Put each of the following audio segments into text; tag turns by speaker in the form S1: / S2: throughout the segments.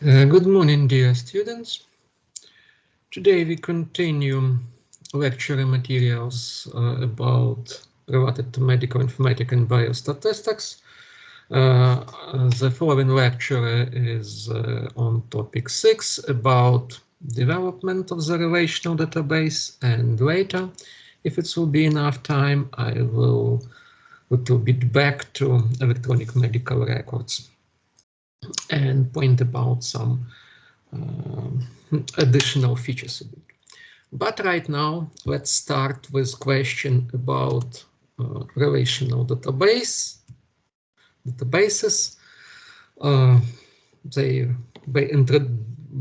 S1: Good morning, dear students. Today we continue lecture materials about related to medical informatics and biostatistics. The following lecture is on topic 6 about development of the relational database, and later, if it will be enough time, I will a little bit back to electronic medical records and point about some additional features of it. But right now, let's start with question about relational databases.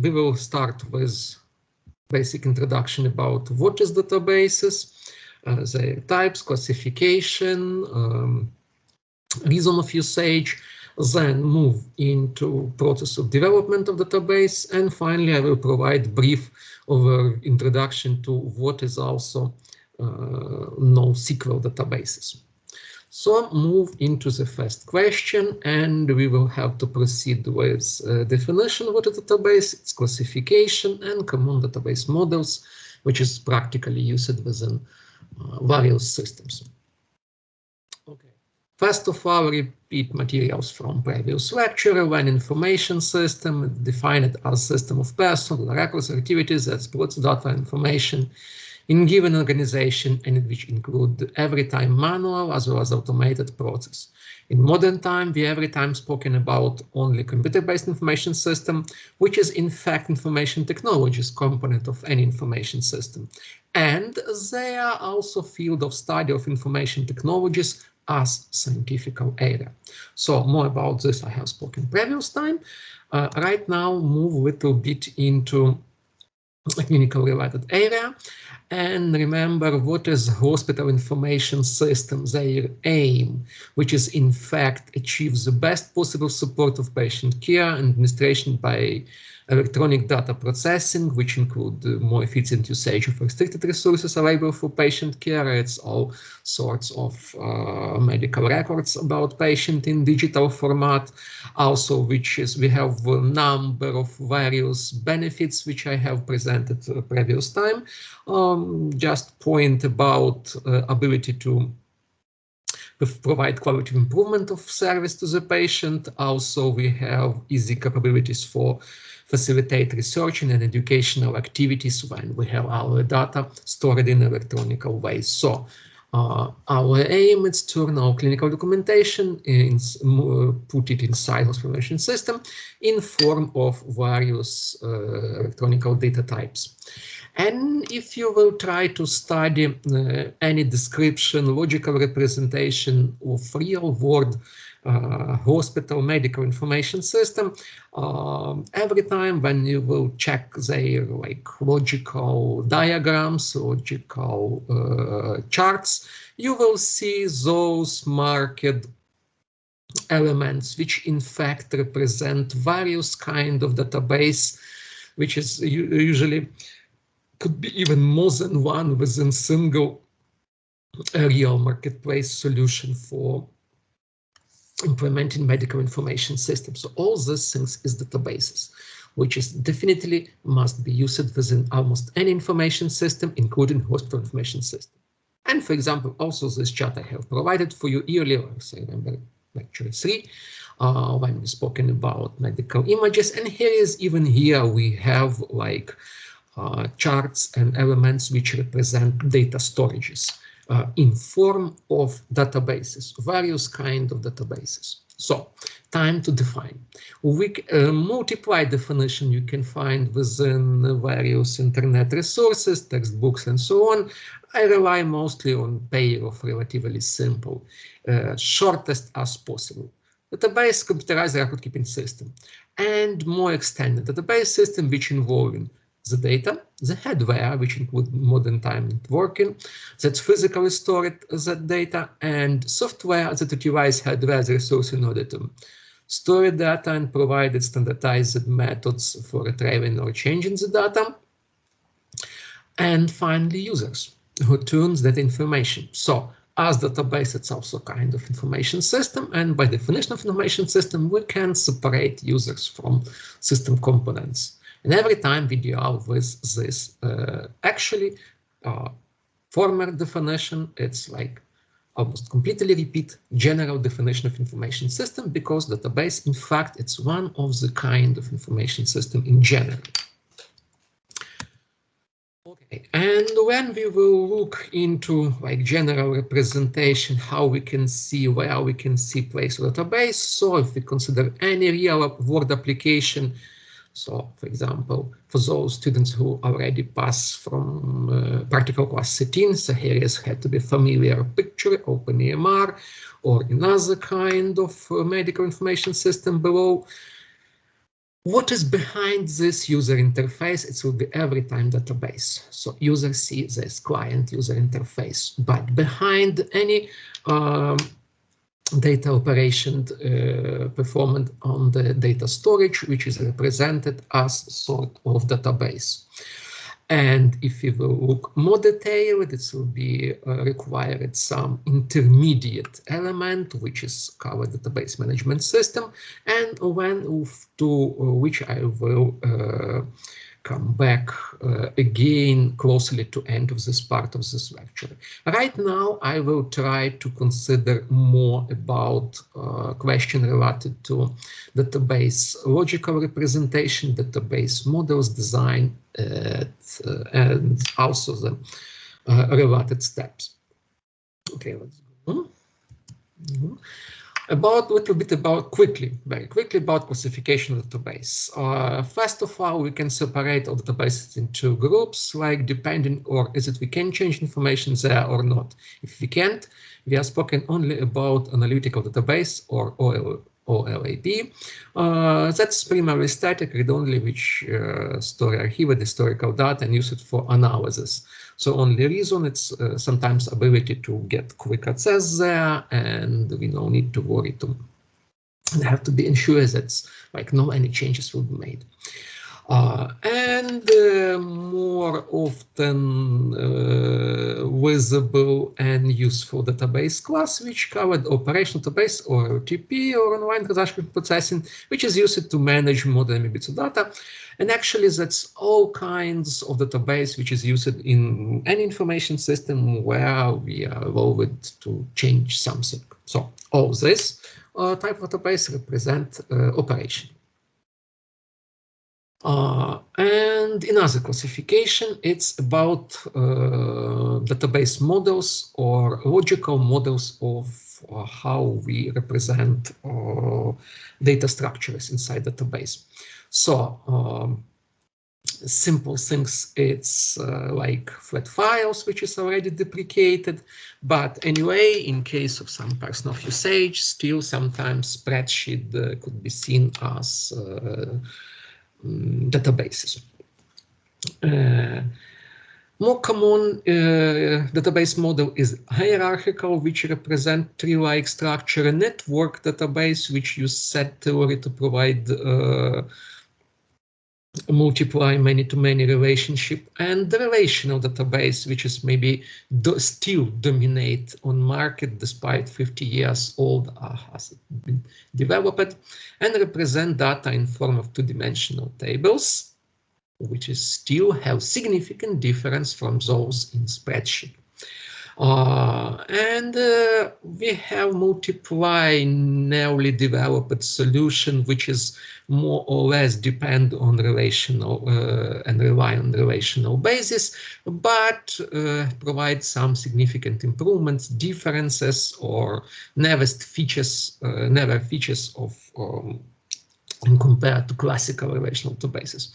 S1: We will start with basic introduction about what is databases, their types, classification, reason of usage, then move into process of development of database, and finally I will provide brief introduction to what is also NoSQL databases. So move into the first question, and we will have to proceed with definition of what is a database, its classification, and common database models, which is practically used within various systems. Okay. First of all, repeat materials from previous lecture. When information system defined as system of personal records activities that puts data information in given organization and which include every time manual as well as automated process. In modern time, we every time spoken about only computer-based information system, which is in fact information technologies component of any information system. And they are also field of study of information technologies as scientific area. So more about this I have spoken previous time. Right now, move a little bit into a clinical related area, and remember what is hospital information system, their aim, which is in fact achieve the best possible support of patient care and administration by electronic data processing, which include more efficient usage of restricted resources available for patient care. It's all sorts of medical records about patient in digital format. Also, which is we have a number of various benefits which I have presented previous time. Just point about ability to provide quality improvement of service to the patient. Also, we have easy capabilities for facilitate research and educational activities when we have our data stored in electronic way. So our aim is to turn our clinical documentation, put it inside hospital information system in form of various electronic data types. And if you will try to study any description, logical representation of real-world hospital medical information system, every time when you will check their logical diagrams, logical charts, you will see those marked elements which in fact represent various kind of database, which is usually could be even more than one within single real marketplace solution for implementing medical information systems. So all these things is databases, which is definitely must be used within almost any information system, including hospital information system. And for example, also this chart I have provided for you earlier, I remember lecture 3, when we spoken about medical images. And here we have like charts and elements which represent data storages in form of databases, various kind of databases. So, time to define. We multiply definition you can find within various internet resources, textbooks, and so on. I rely mostly on pair of relatively simple, shortest as possible. Database computerized record keeping system, and more extended database system which involving the data, the hardware, which include modern time networking, that physically stored that data, and software that utilize hardware as a resource in order to store data and provide standardized methods for retrieving or changing the data. And finally, users who turns that information. So as database, it's also kind of information system, and by definition of information system, we can separate users from system components. And every time we deal with this, actually, former definition, it's like almost completely repeat general definition of information system, because database, in fact, it's one of the kind of information system in general. Okay, and when we will look into like general representation, how we can see where we can see place of database. So if we consider any real world application, so for example, for those students who already pass from practical class 13, so here is had to be familiar picture, open EMR, or another kind of medical information system below. What is behind this user interface? It will be every time database. So user sees this client user interface, but behind any data operation performed on the data storage, which is represented as sort of database. And if you will look more detailed, it will be required some intermediate element, which is covered database management system, and when to which I will come back again closely to end of this part of this lecture. Right now, I will try to consider more about question related to database logical representation, database models design, and also the related steps. Okay, let's go. About a little bit about very quickly about classification of database. First of all, we can separate all databases into groups, like depending, or is it we can change information there or not. If we can't, we are spoken only about analytical database or OLAD. That's primarily static, read-only, which store archived historical data and use it for analysis. So only reason it's sometimes ability to get quick access there, and we no need to worry to have to be ensured that like no any changes will be made. And more often visible and useful database class, which covered operational database or OTP or online transaction processing, which is used to manage more than bits of data. And actually, that's all kinds of database which is used in any information system where we are allowed to change something. So all this type of database represent operation. And another classification, it's about database models or logical models of how we represent data structures inside database. So simple things, it's like flat files, which is already deprecated. But anyway, in case of some personal usage, still sometimes spreadsheet could be seen as databases. More common database model is hierarchical, which represent tree-like structure, a network database, which use set theory to provide multiply many-to-many relationship, and the relational database, which is maybe still dominate on market despite 50 years old has been developed, and represent data in form of two-dimensional tables, which is still have significant difference from those in spreadsheet. And we have multiply newly developed solution, which is more or less depend on relational and rely on relational basis, but provide some significant improvements, differences, or never features of and compared to classical relational databases.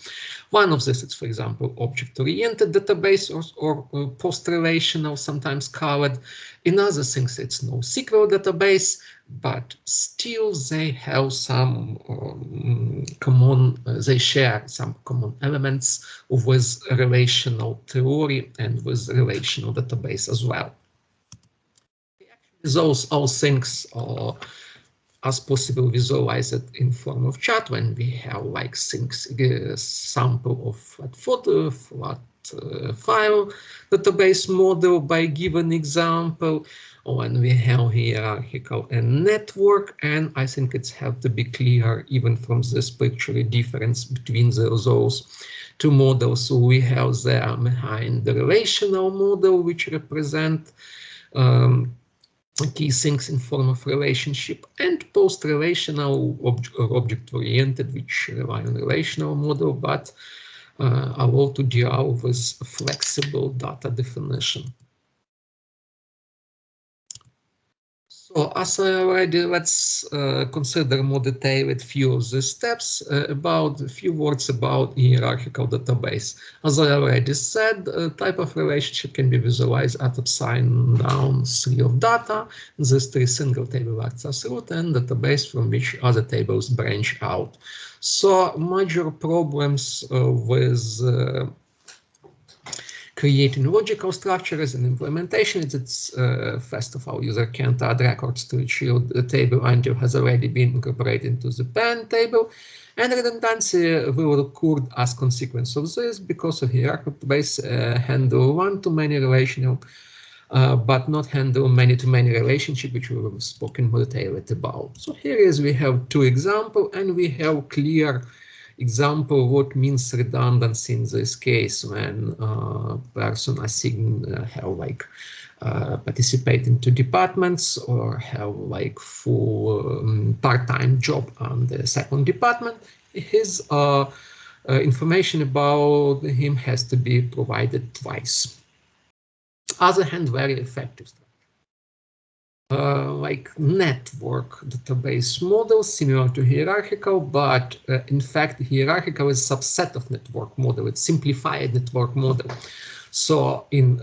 S1: One of this is, for example, object-oriented database or post-relational, sometimes colored. In other things, it's NoSQL database, but still they have some common, they share some common elements with relational theory and with relational database as well. Those all things are as possible visualize it in form of chart when we have like things, sample of flat photo, flat file database model by given example, or when we have hierarchical and network. And I think it's have to be clear even from this picture the difference between those two models. So we have there behind the relational model, which represent key things in form of relationship, and post-relational or object-oriented, which rely on relational model, but allow to deal with flexible data definition. So as I already, let's consider more detailed few of the steps, about a few words about hierarchical database. As I already said, a type of relationship can be visualized at upside down tree of data. This tree single table acts as root and database from which other tables branch out. So major problems with creating logical structures and implementation is it's first of all, user can't add records to a child table until has already been incorporated into the parent table, and redundancy will occur as consequence of this because of hierarchical database handle one-to-many relational, but not handle many-to-many relationship, which we will speak in more detail about. So here is we have two examples, and we have clear example what means redundancy in this case when person assign have like participate in two departments or have like full part-time job on the second department. His information about him has to be provided twice. Other hand, very effective. Like network database model similar to hierarchical, but in fact hierarchical is a subset of network model. It's simplified network model. So in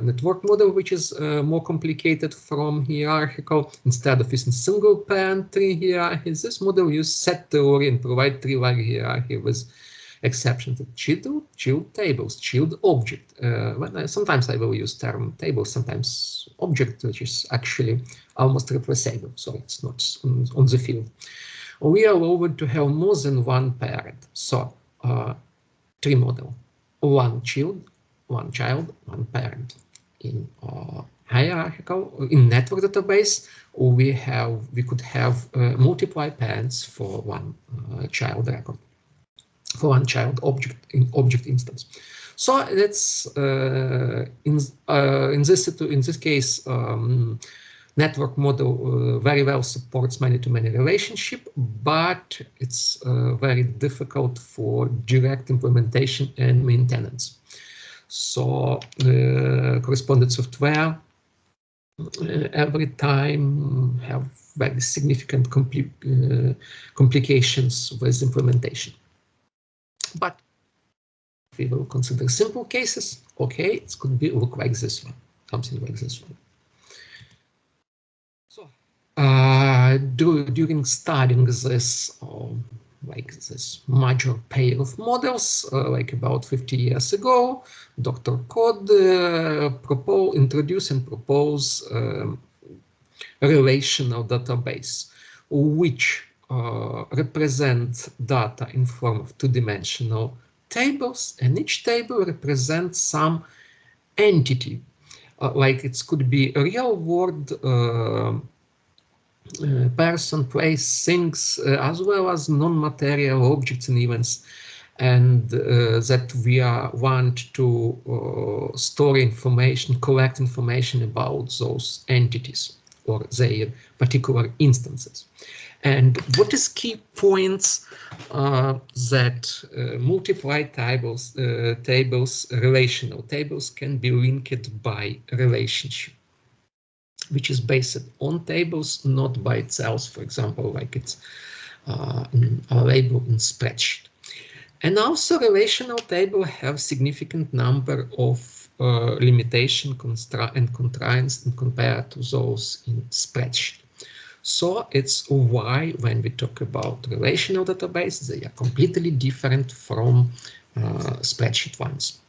S1: network model, which is more complicated from hierarchical, instead of using single parent tree hierarchy, this model uses set theory and provide tree-like hierarchy with exceptions of child tables, child object. Sometimes I will use term table, sometimes object, which is actually almost replaceable, so it's not on the field. We are allowed to have more than one parent. So tree model, one child, one parent. In hierarchical, in network database, we could have multiple parents for one child record, for one child object instance. So that's in this case, network model very well supports many-to-many relationship, but it's very difficult for direct implementation and maintenance. So correspondent software every time have very significant complications with implementation. But if we will consider simple cases, okay, it could be look like this one, something like this one. So during studying this, like this major pair of models, like about 50 years ago, Dr. Code introduced and proposed a relational database, which represent data in form of two-dimensional tables, and each table represents some entity, like it could be a real world person, place, things, as well as non-material objects and events, and that we want to store information, collect information about those entities or their particular instances. And what is key points that multiplied tables, relational tables can be linked by relationship, which is based on tables, not by itself, for example, like it's labeled in spreadsheet. And also relational table have significant number of limitation and constraints compared to those in spreadsheet. So it's why when we talk about relational database, they are completely different from spreadsheet ones.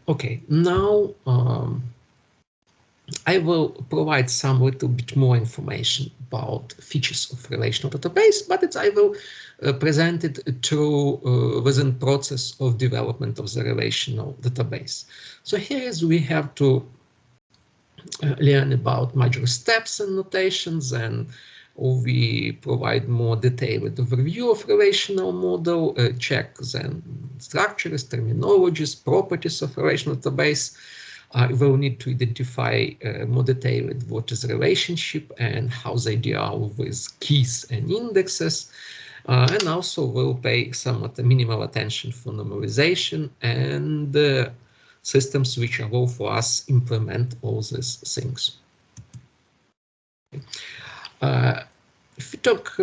S1: Okay, now I will provide some little bit more information about features of relational database, but I will present it through within process of development of the relational database. So here is we have to learn about major steps and notations, and we provide more detailed overview of relational model, check then structures, terminologies, properties of relational database. We'll need to identify more detailed what is relationship and how they deal with keys and indexes. And also we'll pay somewhat minimal attention for normalization and systems which allow for us implement all these things. If we talk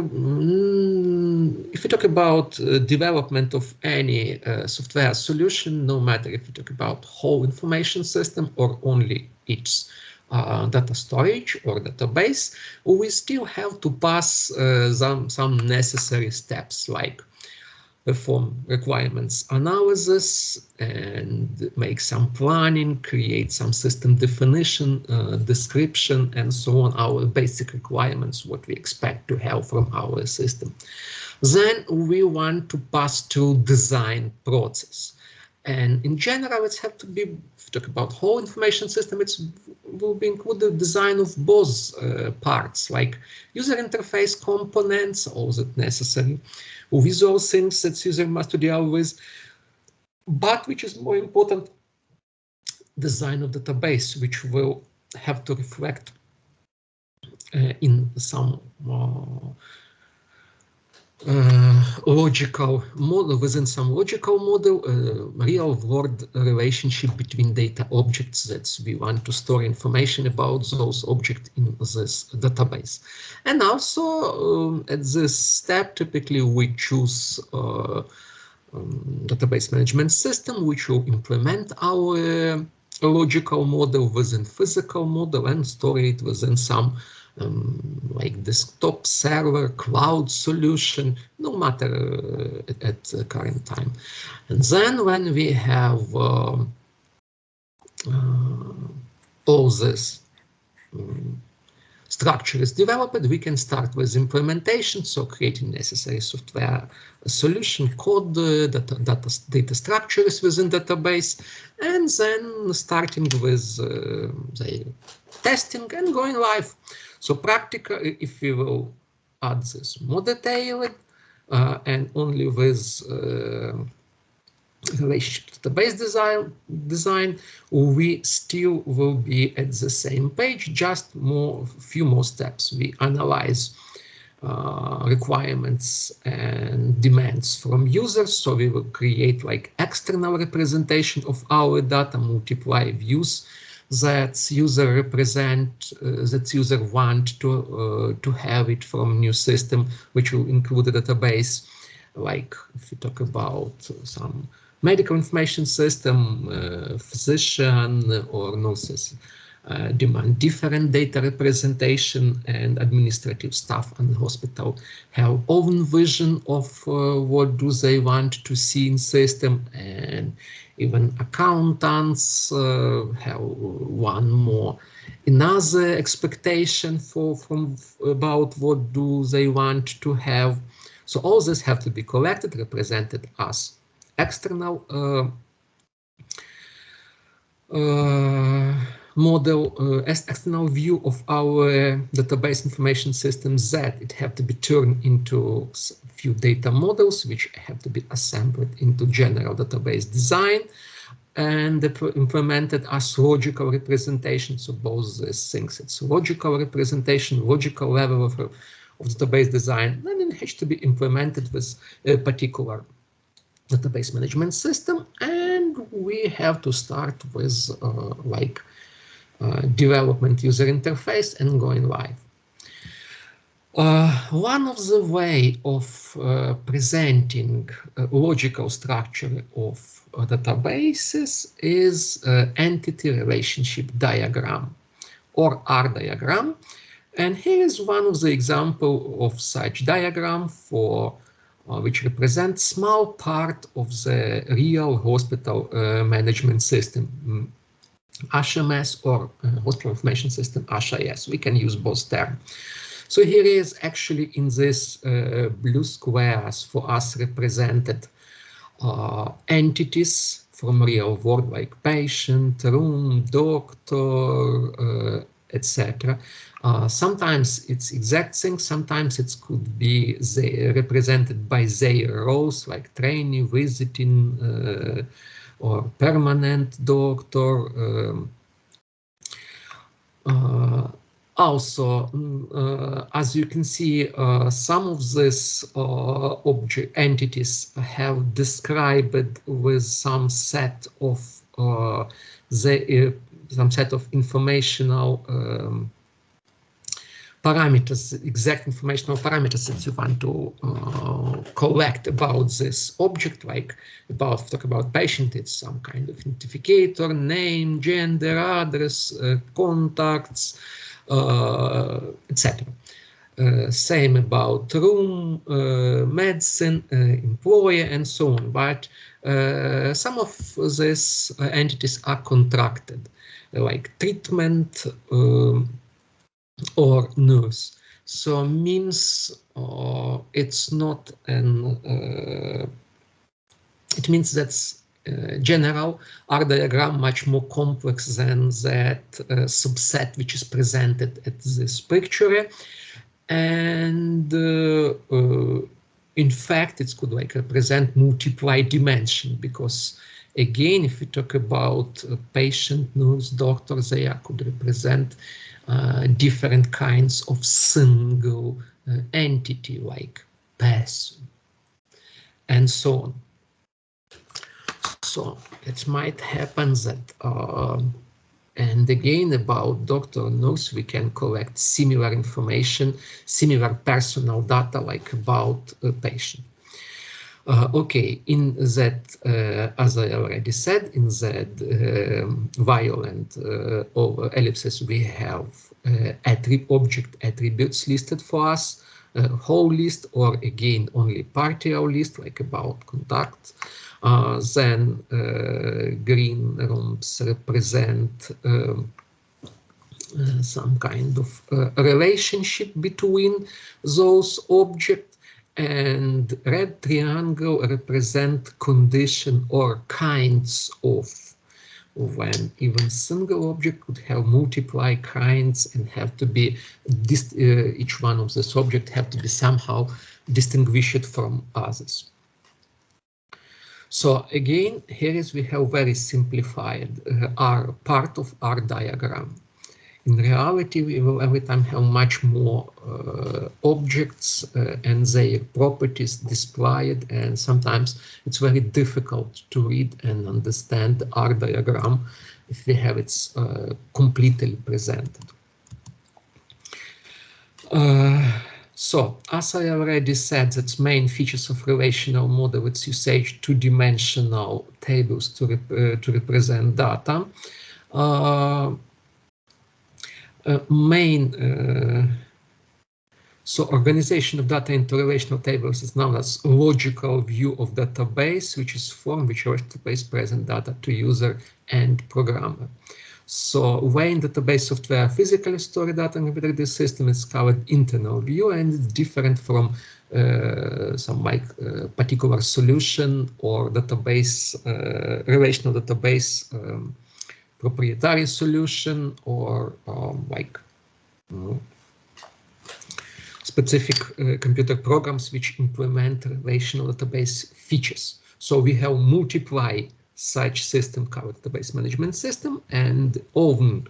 S1: about development of any software solution, no matter if we talk about whole information system or only its data storage or database, we still have to pass some necessary steps like perform requirements analysis and make some planning, create some system definition, description, and so on, our basic requirements, what we expect to have from our system. Then we want to pass through design process. And in general, it's have to be, if we talk about whole information system, it will be included design of both parts, like user interface components, all that necessary, visual things that user must deal with, but which is more important, design of database, which will have to reflect in some logical model, within some logical model, real world relationship between data objects that we want to store information about those objects in this database. And also at this step, typically we choose database management system, which will implement our logical model within physical model and store it within some like desktop server, cloud solution, no matter at the current time. And then when we have all this structure is developed, we can start with implementation, so creating necessary software solution code, data structures within database, and then starting with the testing and going live. So practically, if we will add this more detailed and only with relationship database design, we still will be at the same page, just few more steps. We analyze requirements and demands from users, so we will create like external representation of our data, multiply views that user represent, that user want to have it from new system, which will include a database. Like if we talk about some medical information system, physician or nurses demand different data representation, and administrative staff and hospital have own vision of what do they want to see in system, and even accountants have one more another expectation from about what do they want to have. So all this have to be collected, represented as external model, as external view of our database information system, that it have to be turned into a few data models, which have to be assembled into general database design and implemented as logical representation. So both these things, it's logical representation, logical level of database design, and it has to be implemented with a particular database management system. And we have to start with development user interface and going live. One of the way of presenting a logical structure of databases is entity relationship diagram, or R diagram. And here is one of the example of such diagram for which represents small part of the real hospital management system. HMS or Hospital Information System, HIS. We can use both terms. So here is actually in this blue squares for us represented entities from real world like patient, room, doctor, etc. Sometimes it's exact things, sometimes it could be represented by their roles like trainee, visiting, or permanent doctor. Also, as you can see, some of these object entities have described with some set of informational parameters, exact informational parameters that you want to collect about this object, like talk about patient, it's some kind of identificator, name, gender, address, contacts, etc. Same about room, medicine, employer, and so on. But some of these entities are contracted, like treatment or nurse. So means it's not an. It means that's general R diagram much more complex than that subset which is presented at this picture, and in fact it could like represent multiply dimension, because again if we talk about patient, nurse, doctor, they could represent different kinds of single entity like person and so on. So it might happen that, and again about doctor or nurse, we can collect similar information, similar personal data like about a patient. Okay, in that, as I already said, in that violent over ellipses, we have object attributes listed for us, whole list, or again only partial list, like about contacts. Then green rooms represent some kind of relationship between those objects, and red triangle represent condition or kinds of, when even single object could have multiply kinds and have to be each one of this object have to be somehow distinguished from others. So again, here is we have very simplified R part of R diagram. In reality, we will every time have much more objects and their properties displayed, and sometimes it's very difficult to read and understand the R diagram if we have it completely presented. So, as I already said, that's main features of relational model, it's usage two-dimensional tables to represent data. So organization of data into relational tables is known as logical view of database, which is form which database present data to user and programmer. So way in database software physically store data in the system is called internal view, and it's different from some like particular solution or database, relational database proprietary solution, or specific computer programs which implement relational database features. So we have multiply such system called database management system, and often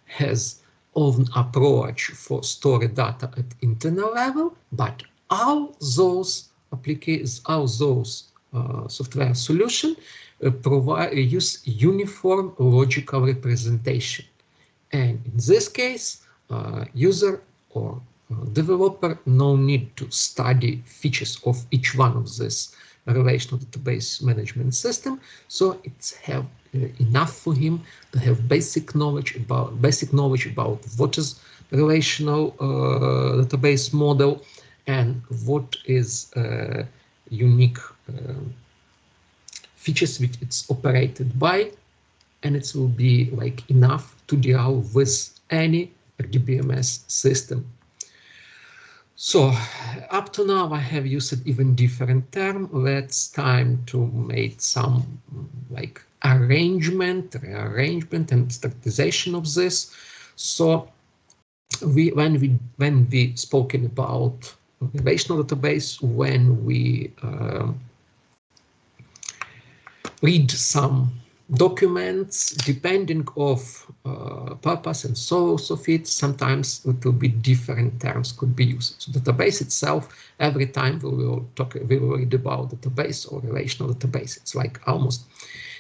S1: has own approach for store data at internal level, but all those applications, all those software solution use uniform logical representation. And in this case, user or developer no need to study features of each one of this relational database management system, so it's have enough for him to have basic knowledge about what is relational database model and what is unique features which it's operated by, and it will be like enough to deal with any RDBMS system. So up to now I have used even different term. Let's time to make some like rearrangement and standardization of this. So when we spoken about relational database, when we read some documents, depending of purpose and source of it, sometimes it will be different terms could be used. So database itself, every time we will read about database or relational database, it's like almost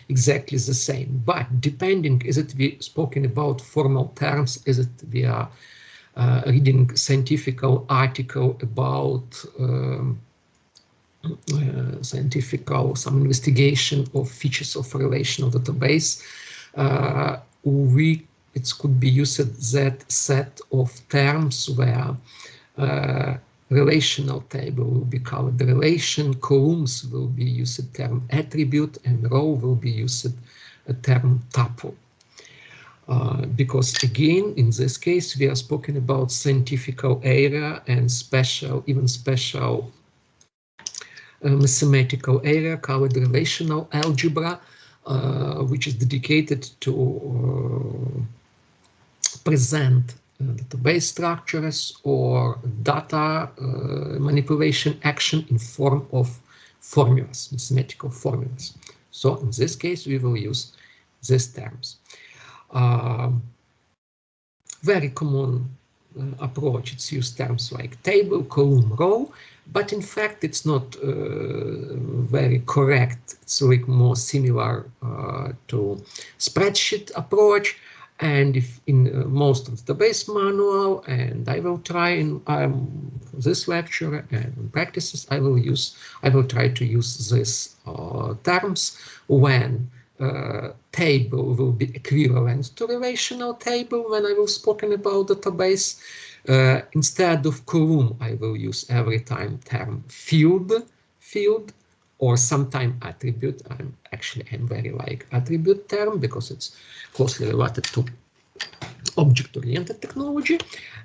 S1: exactly the same. But depending, is it we spoken about formal terms, is it we are reading scientific article about some investigation of features of relational database, it could be used that set of terms where relational table will be called relation, columns will be used term attribute, and row will be used a term tuple. Because again, in this case, we are speaking about scientific area and special mathematical area called relational algebra, which is dedicated to present database structures or data manipulation action in form of formulas, mathematical formulas. So in this case, we will use these terms. Very common approach, it's used terms like table, column, row, but in fact it's not very correct. It's like more similar to spreadsheet approach. And if in most of the database manual, and I will try in this lecture and in practices, I will try to use these terms when table will be equivalent to relational table when I will spoken about database. Instead of column, I will use every time term field, or sometime attribute. I'm very like attribute term because it's closely related to object-oriented technology.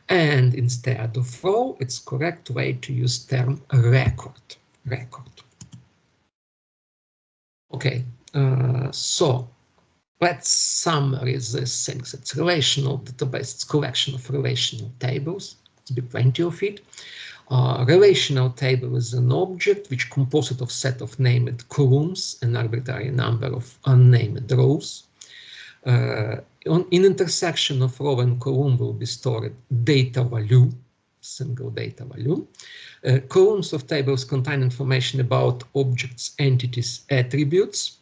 S1: And instead of row, it's correct way to use term record. Okay, so let's summarize these things. It's relational database, it's collection of relational tables. It's be plenty of it. Relational table is an object which composed of set of named columns and arbitrary number of unnamed rows. In intersection of row and column will be stored data value, single data value. Columns of tables contain information about objects, entities, attributes.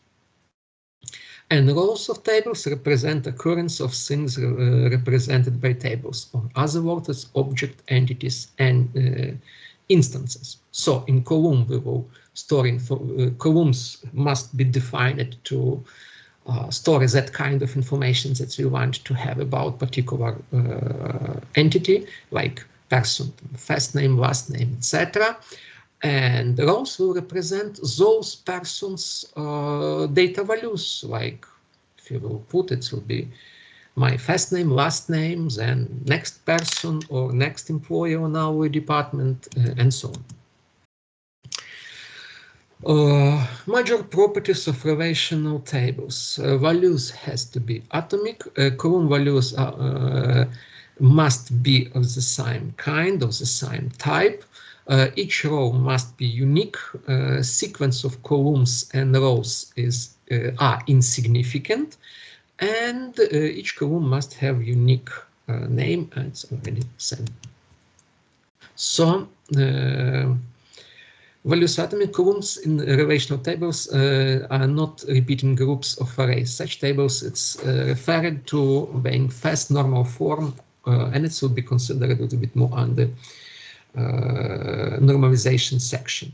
S1: And rows of tables represent occurrence of things represented by tables, or other words, object, entities, and instances. So in column, we will store columns must be defined to store that kind of information that we want to have about particular entity, like person, first name, last name, etc. And rows will represent those persons' data values, like if you will put it will be my first name, last name, then next person or next employee on our department, and so on. Major properties of relational tables. Values has to be atomic. Column values must be of the same kind, of the same type. Each row must be unique. Sequence of columns and rows are insignificant, and each column must have unique name, and it's already said. So values atomic columns in relational tables are not repeating groups of arrays. Such tables it's referred to being first normal form, and it will be considered a little bit more under normalization section.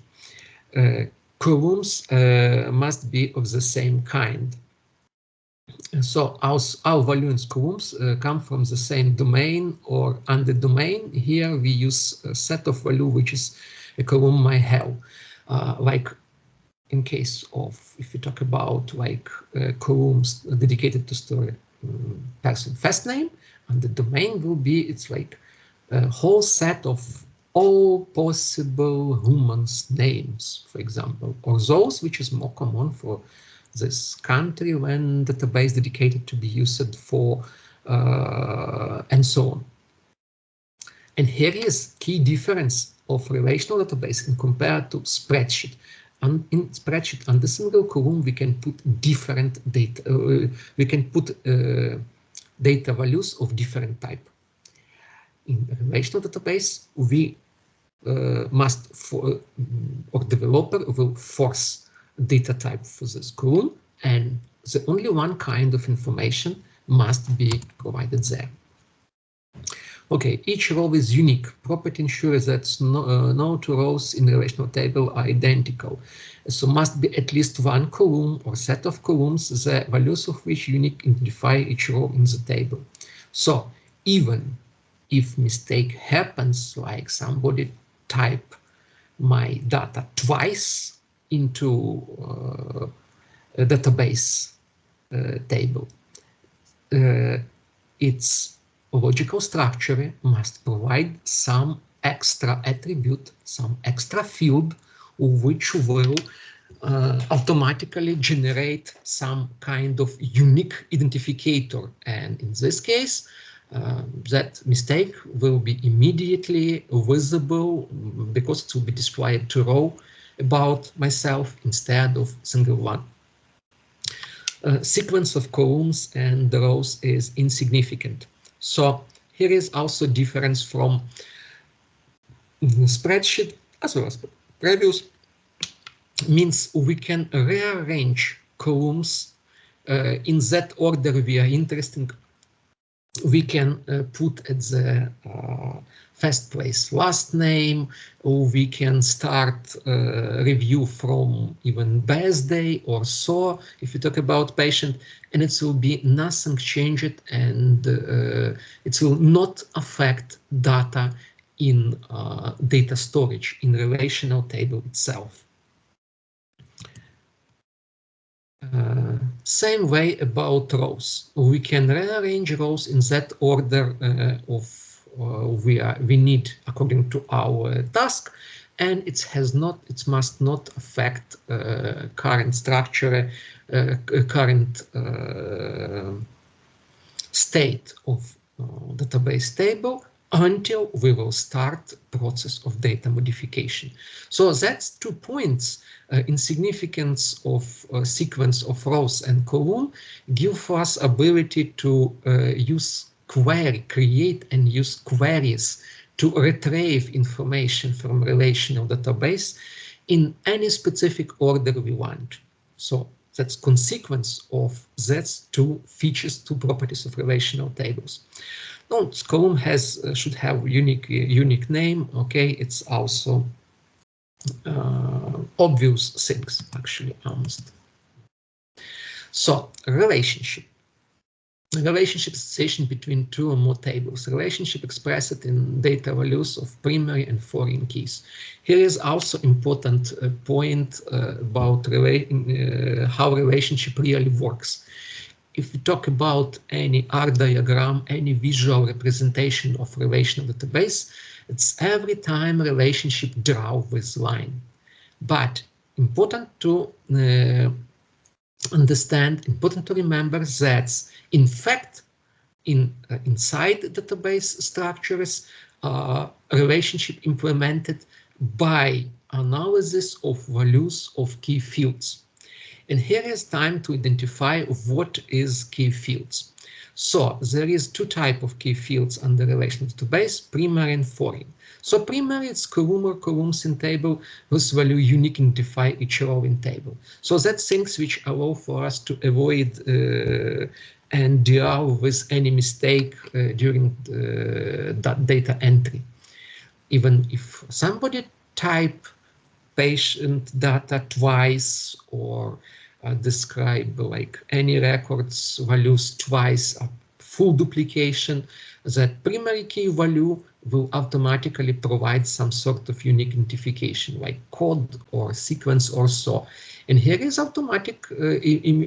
S1: Columns must be of the same kind. So our values columns come from the same domain or under domain. Here we use a set of value which is a column might have. Like in case of, if we talk about like columns dedicated to store person first name, and the domain will be, it's like a whole set of all possible humans' names, for example, or those which is more common for this country when database dedicated to be used for and so on. And here is key difference of relational database in compared to spreadsheet. And in spreadsheet, under single column, we can put different data. We can put data values of different type. In relational database, we must, or developer will force data type for this column, and the only one kind of information must be provided there. Okay, each row is unique. Property ensures that no two rows in the relational table are identical. So must be at least one column or set of columns, the values of which unique identify each row in the table. So even if mistake happens, like somebody type my data twice into a database table, its logical structure must provide some extra attribute, some extra field, which will automatically generate some kind of unique identificator. And in this case, that mistake will be immediately visible because it will be displayed to row about myself instead of single one. Sequence of columns and the rows is insignificant. So here is also difference from spreadsheet as well as previous. Means we can rearrange columns in that order we are interested. We can put at the first place last name, or we can start review from even birthday or so, if you talk about patient, and it will be nothing changed, and it will not affect data in data storage in relational table itself. Same way about rows. We can rearrange rows in that order we need according to our task, and it must not affect current structure, current state of database table until we will start process of data modification. So that's 2 points in significance of sequence of rows and column give us ability to use query, create and use queries to retrieve information from relational database in any specific order we want. So that's consequence of those 2 features, 2 properties of relational tables. No, column should have unique name. Okay, it's also obvious things actually almost. So relationship association between 2 or more tables. Relationship expressed in data values of primary and foreign keys. Here is also important point about how relationship really works. If we talk about any R diagram, any visual representation of relational database, it's every time relationship draw with line. But important to understand, important to remember that in fact, inside database structures, relationship implemented by analysis of values of key fields. And here is time to identify what is key fields. So there is 2 types of key fields under relational database, primary and foreign. So primary is column or columns in table whose value unique identify each row in table. So that's things which allow for us to avoid and deal with any mistake during that data entry. Even if somebody type patient data twice or describe like any records values twice, full duplication, that primary key value will automatically provide some sort of unique identification, like code or sequence or so. And here is automatic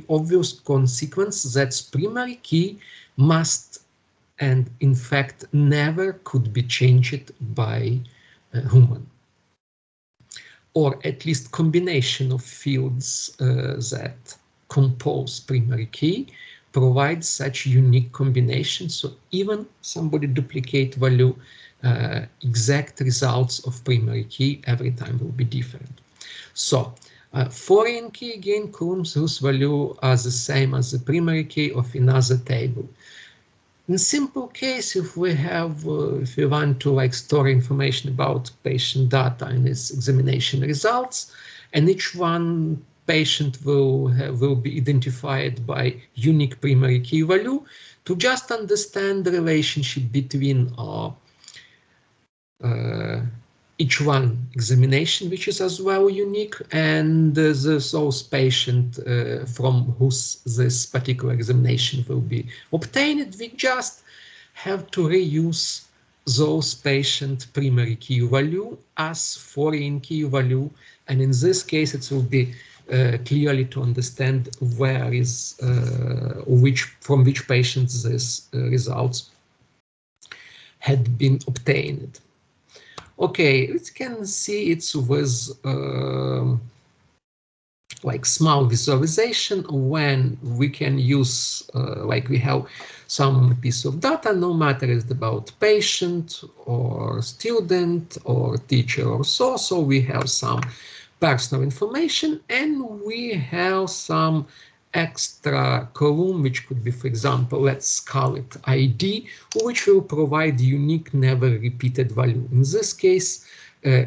S1: obvious consequence that primary key must and in fact never could be changed by a human, or at least combination of fields that compose primary key provides such unique combination. So even somebody duplicate value, exact results of primary key every time will be different. So foreign key again, columns whose value are the same as the primary key of another table. In simple case, if we have, if we want to like store information about patient data and its examination results, and each one patient will be identified by unique primary key value, to just understand the relationship between each one examination, which is as well unique, and those patient from whose this particular examination will be obtained, we just have to reuse those patient primary key value as foreign key value, and in this case it will be clearly to understand where is from which patients these results had been obtained. Okay, we can see it's with like small visualization when we can use like we have some piece of data, no matter it's about patient or student or teacher or so. So we have some personal information and we have some extra column, which could be, for example, let's call it ID, which will provide unique, never repeated value. In this case,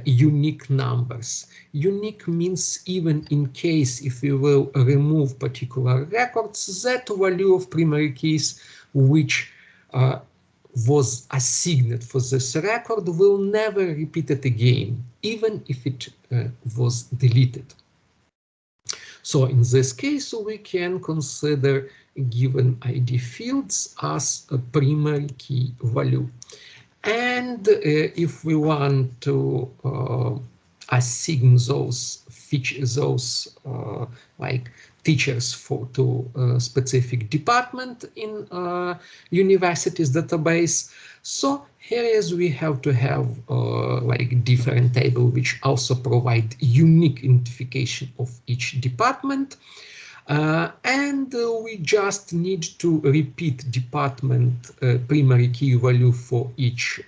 S1: unique numbers. Unique means even in case if we will remove particular records, that value of primary keys which was assigned for this record will never repeat it again, even if it was deleted. So in this case, we can consider given ID fields as a primary key value. And if we want to assign those features, like teachers to a specific department in university's database, so here is we have to have like different table which also provide unique identification of each department. And we just need to repeat department primary key value for each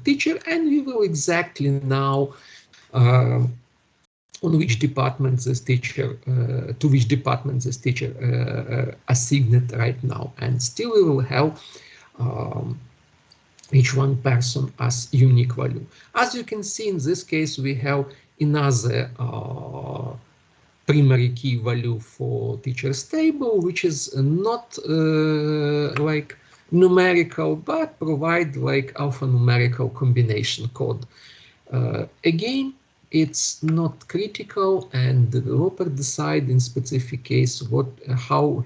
S1: teacher, and we will exactly know on which department this teacher, to which department this teacher assigned right now, and still we will have each one person as unique value. As you can see, in this case, we have another primary key value for teachers table, which is not like numerical, but provide like alphanumerical combination code. Again, it's not critical, and the developer decide in specific case how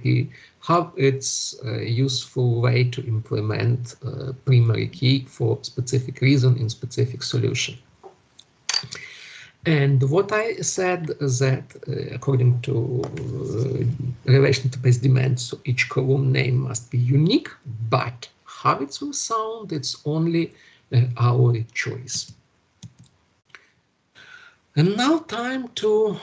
S1: it's a useful way to implement primary key for specific reason in specific solution. And what I said is that according to Relational Database demands, so each column name must be unique, but how it will sound, it's only our choice. And now time to,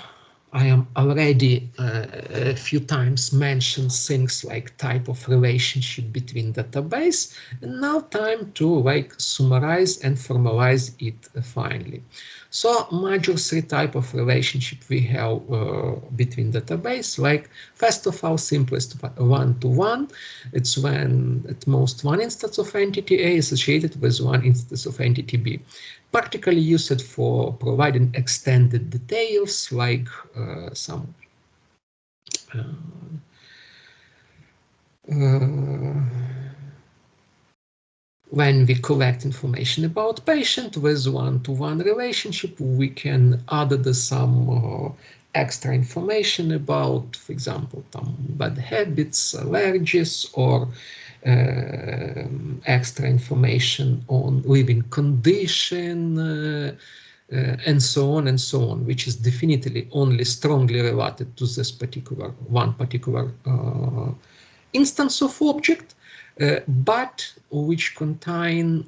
S1: I am already a few times mentioned things like type of relationship between database, and now time to like summarize and formalize it finally. So major three type of relationship we have between database, like first of all, simplest one-to-one. It's when at most one instance of entity A is associated with one instance of entity B. Practically used for providing extended details like some when we collect information about patient with one-to-one relationship, we can add some extra information about, for example, some bad habits, allergies, or extra information on living condition, and so on and so on, which is definitely only strongly related to this one particular instance of object, but which contain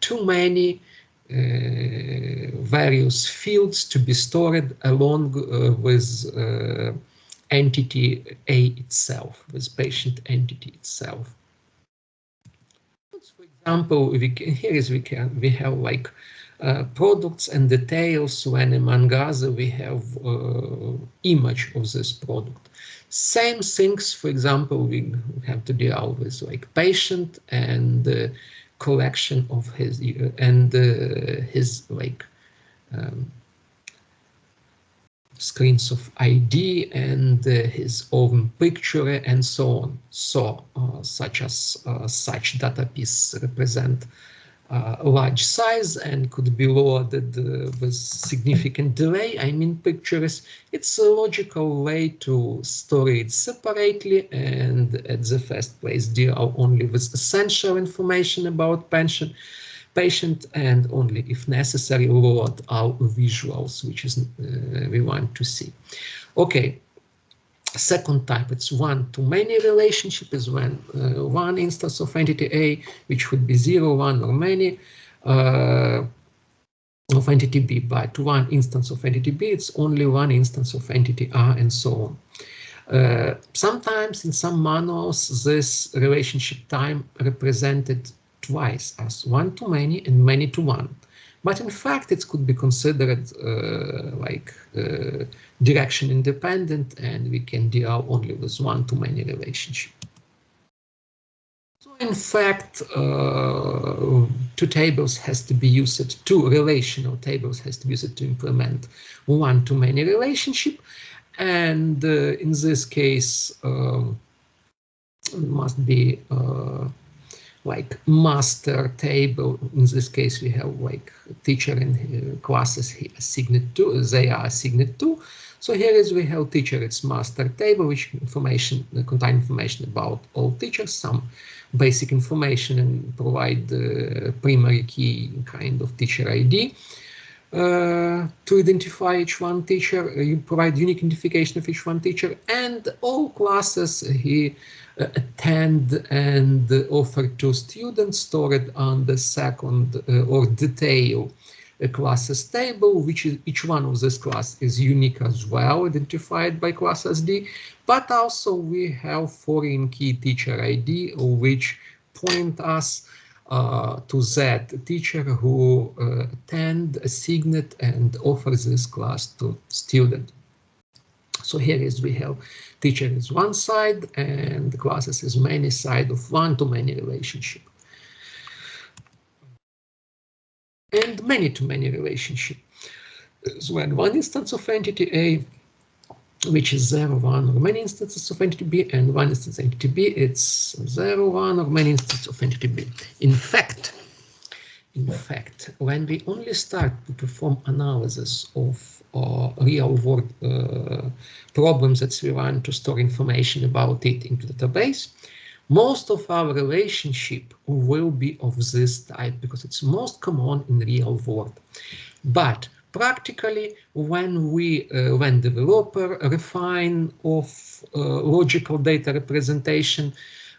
S1: too many various fields to be stored along with entity A itself, with patient entity itself. For example, we have like products and details, when among other we have image of this product. Same things, for example, we have to deal with like patient and collection of his his like screens of ID and his own picture and so on. So such data piece represent large size and could be loaded with significant delay. I mean pictures. It's a logical way to store it separately and at the first place deal only with essential information about patient and only if necessary load our visuals, which is we want to see. Okay. Second type, it's one-to-many relationship, is when one instance of entity A, which would be 0, 1, or many, of entity B, but one instance of entity B, it's only one instance of entity A, and so on. Sometimes in some manuals, this relationship time represented twice as one-to-many and many-to-one. But in fact, it could be considered direction independent, and we can deal only with one-to-many relationship. So in fact, two tables has to be used, two relational tables has to be used to implement one-to-many relationship. And in this case, must be like master table. In this case, we have like teacher and classes assigned to, they are assigned to. So here is we have teacher, it's master table, which contain information about all teachers, some basic information, and provide the primary key kind of teacher ID. To identify each one teacher, you provide unique identification of each one teacher, and all classes he attend and offer to students stored on the second or detail classes table, which is each one of this class is unique as well, identified by class SD, but also we have foreign key teacher ID, which point us to that teacher who attend, assigned, and offers this class to student. So here is we have teacher is one side and the classes is many side of one-to-many relationship. And many-to-many relationship is when one instance of entity A, which is 0, 1, or many instances of entity B, and one instance entity B, it's 0, 1, or many instances of entity B. In fact, when we only start to perform analysis of real-world problems that we want to store information about it into the database, most of our relationship will be of this type because it's most common in real world. But practically, when developer refine of logical data representation,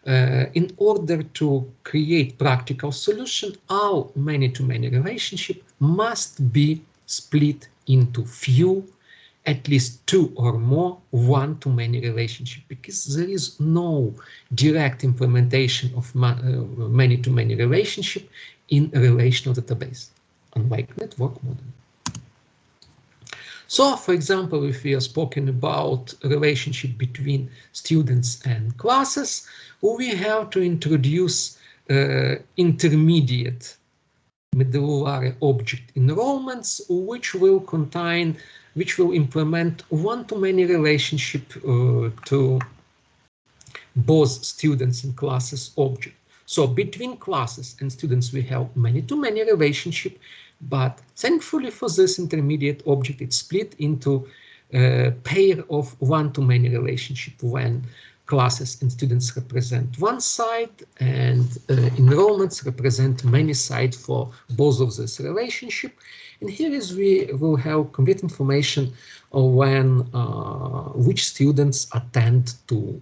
S1: in order to create practical solution, our many-to-many relationship must be split into few, at least two or more one-to-many relationship, because there is no direct implementation of many-to-many relationship in a relational database, unlike network model. So, for example, if we are speaking about a relationship between students and classes, we have to introduce intermediate medullary object enrollments, which will implement one-to-many relationship to both students and classes object. So between classes and students, we have many-to-many relationship, but thankfully for this intermediate object, it's split into a pair of one-to-many relationship when classes and students represent one side, and enrollments represent many sides for both of this relationship. And here is we will have complete information of when which students attend to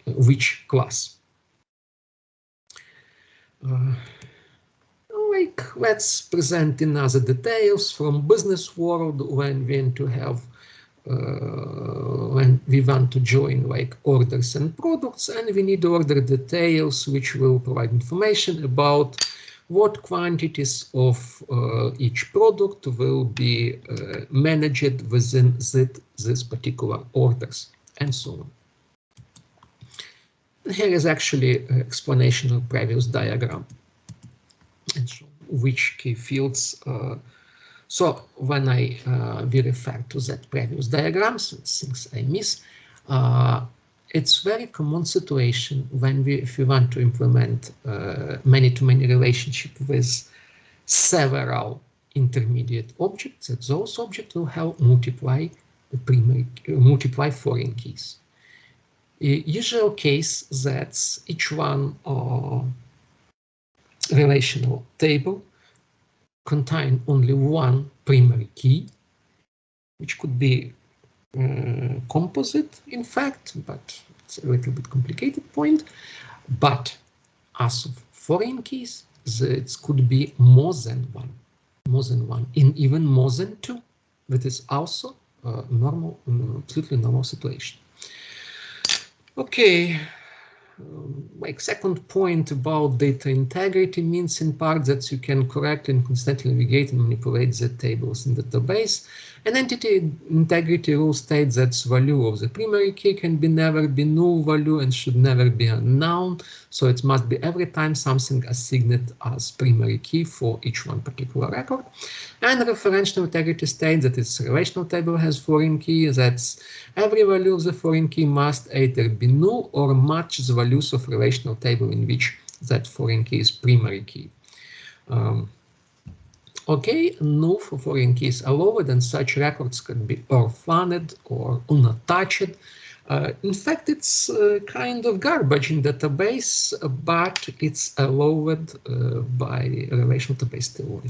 S1: which class. Like, let's present in other details from business world when we want to have when we want to join like orders and products, and we need order details which will provide information about what quantities of each product will be managed within this particular orders, and so on. Here is actually an explanation of previous diagram, and so which key fields. So when we refer to that previous diagrams, things I miss, it's very common situation when if we want to implement many-to-many relationship with several intermediate objects, that those objects will have multiply foreign keys. Usual case that's each one relational table contain only one primary key, which could be composite, in fact, but it's a little bit complicated point. But as of foreign keys, it could be more than one, in even more than two. That is also normal, absolutely normal situation. Okay. Like second point about data integrity means in part that you can correctly and constantly navigate and manipulate the tables in the database. An entity integrity rule states that the value of the primary key can never be null value and should never be unknown. So it must be every time something assigned as primary key for each one particular record. And referential integrity states that its relational table has foreign key, that every value of the foreign key must either be null or match the values of relational table in which that foreign key is primary key. Okay, null for foreign keys allowed, and such records can be orphaned or unattached. In fact, it's kind of garbage in database, but it's allowed by relational database theory.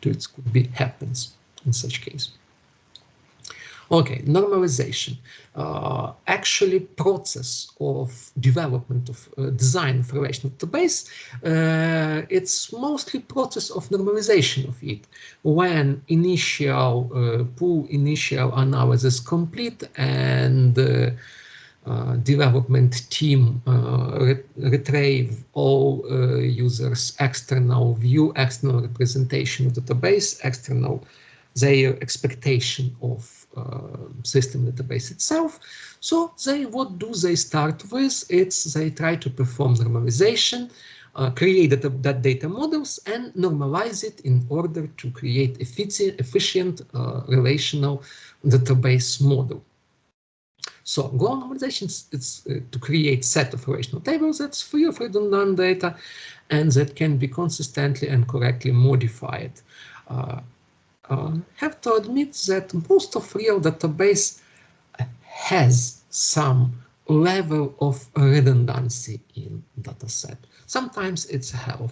S1: So it could be happens in such case. Okay, normalization. Actually, process of development of design of relational database, it's mostly process of normalization of it. When initial initial analysis complete and development team retrieve all users' external view, external representation of the database, external their expectation of system database itself. So what do they start with? They try to perform normalization, create that data models and normalize it in order to create efficient relational database model. So goal normalization is to create set of relational tables that's free of redundant data and that can be consistently and correctly modified. Have to admit that most of real database has some level of redundancy in dataset. Sometimes it's help,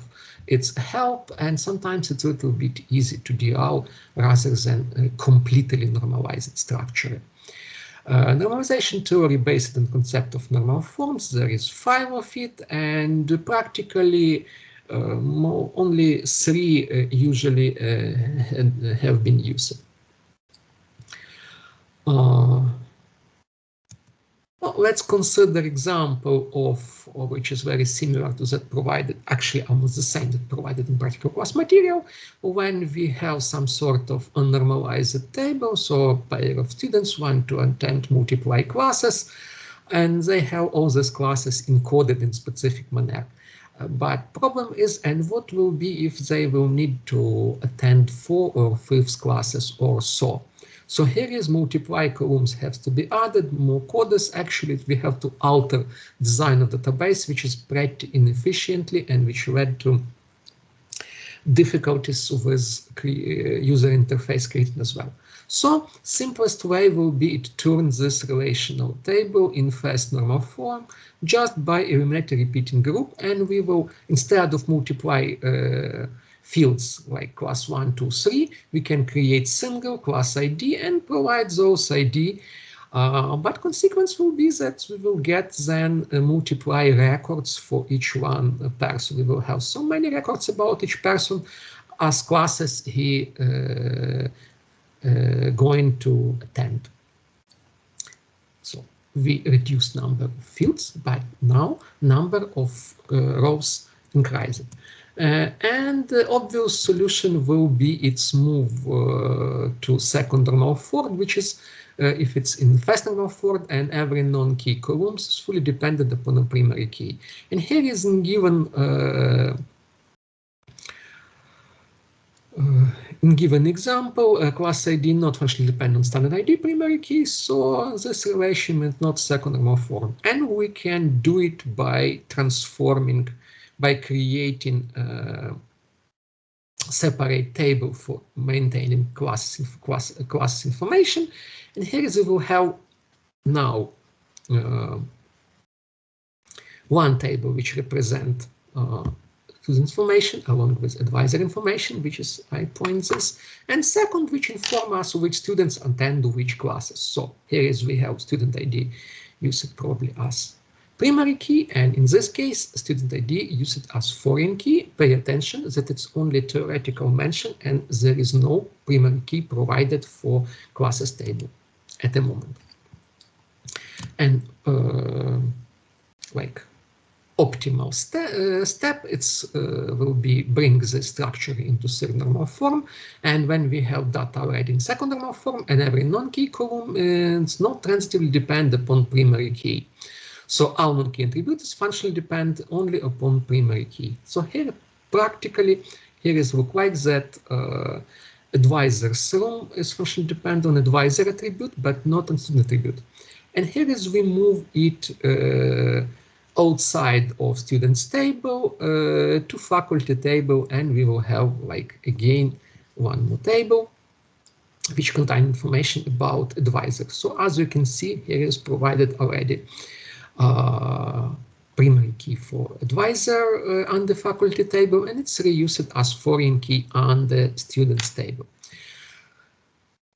S1: and sometimes it's a little bit easy to deal rather than completely normalized structure. Normalization theory based on the concept of normal forms. There is 5 of it, and practically only 3 usually have been used. Well, let's consider example of which is very similar to that provided, actually almost the same that provided in practical class material, when we have some sort of unnormalized table, so a pair of students want to attend multiply classes, and they have all these classes encoded in specific manner. But problem is, and what will be if they will need to attend 4 or 5 classes or so? So here is multiply columns has to be added, more codes. Actually, we have to alter design of database, which is pretty inefficiently and which led to difficulties with user interface created as well. So simplest way will be to turn this relational table in fast normal form just by eliminating repeating group, and we will, instead of multiply fields like class 1, 2, 3, we can create single class ID and provide those ID. But consequence will be that we will get then multiply records for each one person. We will have so many records about each person as classes he going to attend. So we reduce number of fields, but now number of rows increasing. And the obvious solution will be its move to second normal form, which is if it's in first normal form and every non-key columns is fully dependent upon a primary key. And here is given in given example, class ID not functionally dependent on standard ID primary key, so this relation is not second normal form. And we can do it by transforming, by creating a separate table for maintaining class information. And here we will have now one table which represents student information along with advisor information, which is I point this, and second, which inform us which students attend which classes. So here is we have student ID used probably as primary key, and in this case, student ID used as foreign key. Pay attention that it's only theoretical mention and there is no primary key provided for classes table at the moment. And like optimal step, it's will be bring the structure into third normal form, and when we have data already in second normal form and every non-key column is not transitively depend upon primary key. So our non-key attributes functionally depend only upon primary key. So here practically here is look like that advisor's room is functionally depend on advisor attribute but not on student attribute. And here is we move it outside of students table to faculty table, and we will have like again one more table which contain information about advisors. So as you can see, here is provided already primary key for advisor on the faculty table, and it's reused as foreign key on the students table.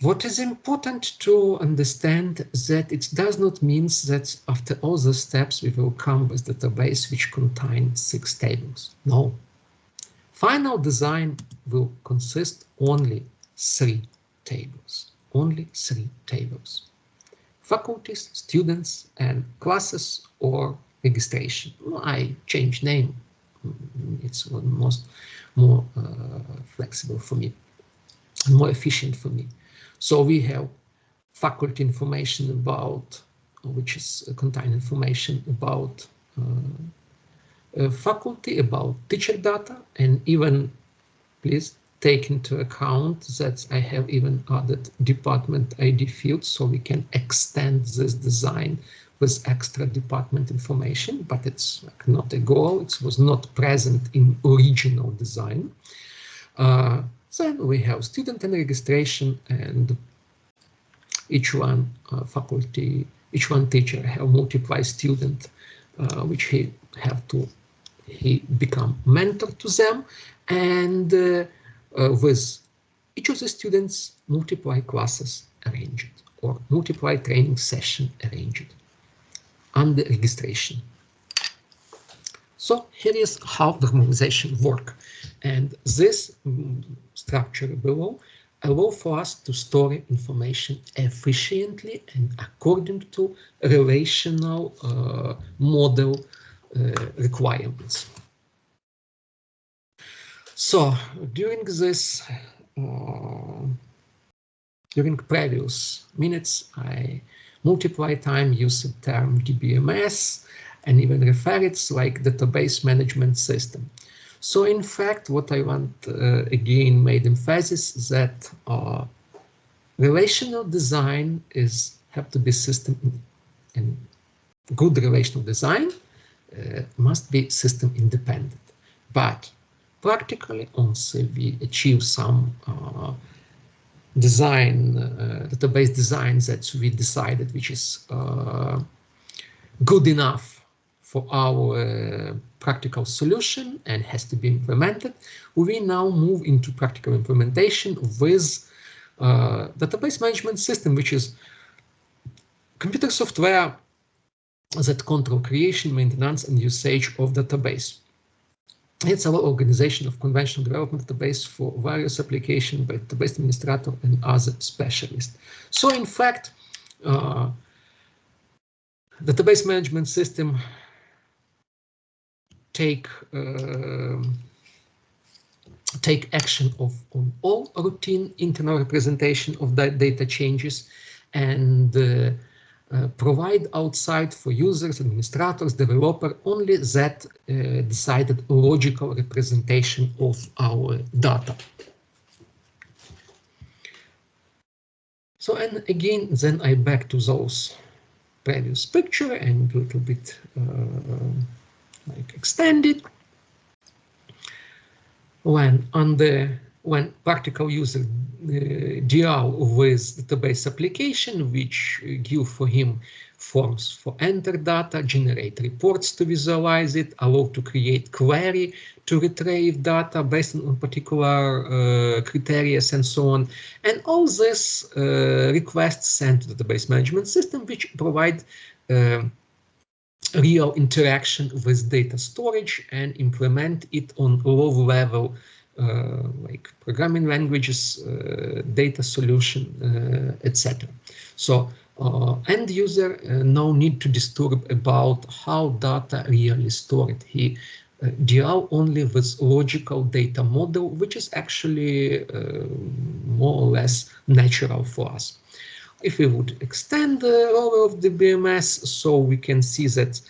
S1: What is important to understand that it does not mean that after all the steps we will come with a database which contains 6 tables. No. Final design will consist only 3 tables. Only 3 tables. Faculties, students, and classes or registration. I change name. It's more flexible for me, more efficient for me. So we have faculty information about, which is contain information about faculty, about teacher data, and even please take into account that I have even added department ID fields, so we can extend this design with extra department information, but it's like not a goal, it was not present in original design. Then we have student and registration, and each one faculty, each one teacher have multiply student, which he become mentor to them, and with each of the students multiply classes arranged or multiply training session arranged under registration. So here is how normalization work, and this structure below allow for us to store information efficiently and according to relational model requirements. So during this, during previous minutes, I multiply time use the term RDBMS and even refer it like database management system. So in fact, what I want again made emphasis that relational design have to be system, and good relational design must be system independent. But practically, once we achieve some design, database design that we decided which is good enough for our practical solution and has to be implemented, we now move into practical implementation with database management system, which is computer software that control creation, maintenance, and usage of database. It's our organization of conventional development database for various applications by database administrator and other specialists. So in fact, database management system take action on all routine internal representation of that data changes and provide outside for users, administrators, developer only that decided logical representation of our data. So, and again, then I back to those previous picture and a little bit like extended. When practical user deal with database application, which give for him forms for enter data, generate reports to visualize it, allow to create query to retrieve data based on particular criteria and so on, and all this requests sent to the database management system, which provide real interaction with data storage and implement it on low level like programming languages, data solution, etc. So end user no need to disturb about how data really stored. He deal only with logical data model, which is actually more or less natural for us. If we would extend the role of DBMS, so we can see that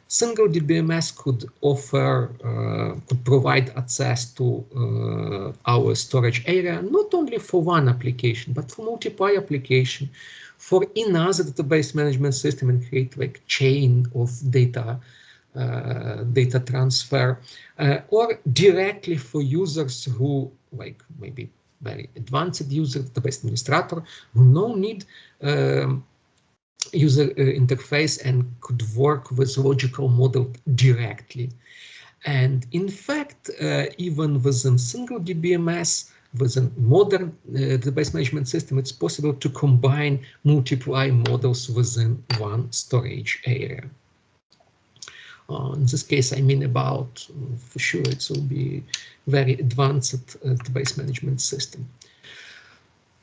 S1: single DBMS could offer, could provide access to our storage area, not only for one application, but for multiple applications, for another database management system, and create like chain of data, data transfer, or directly for users who like maybe very advanced user, database administrator, who no need user interface and could work with logical model directly. And in fact, even within single DBMS, within modern database management system, it's possible to combine multiply models within one storage area. In this case, I mean about, for sure, it will be very advanced database management system.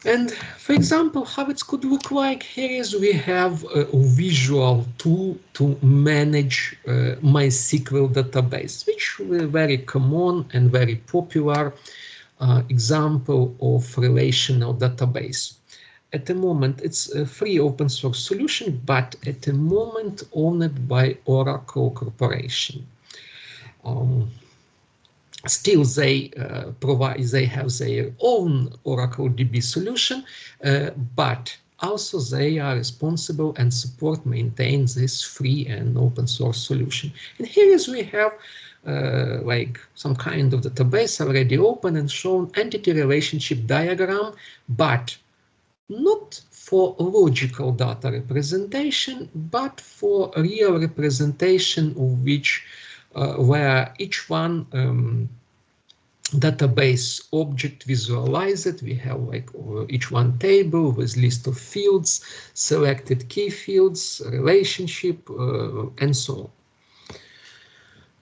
S1: And for example, how it could look like, here is we have a visual tool to manage MySQL database, which is very common and very popular example of relational database. At the moment, it's a free open source solution, but at the moment owned by Oracle Corporation. Still, they they have their own Oracle DB solution, but also they are responsible and support maintain this free and open source solution. And here is we have like some kind of database already open and shown entity relationship diagram, but not for logical data representation, but for real representation of which where each one database object visualized. We have like each one table with list of fields, selected key fields, relationship, and so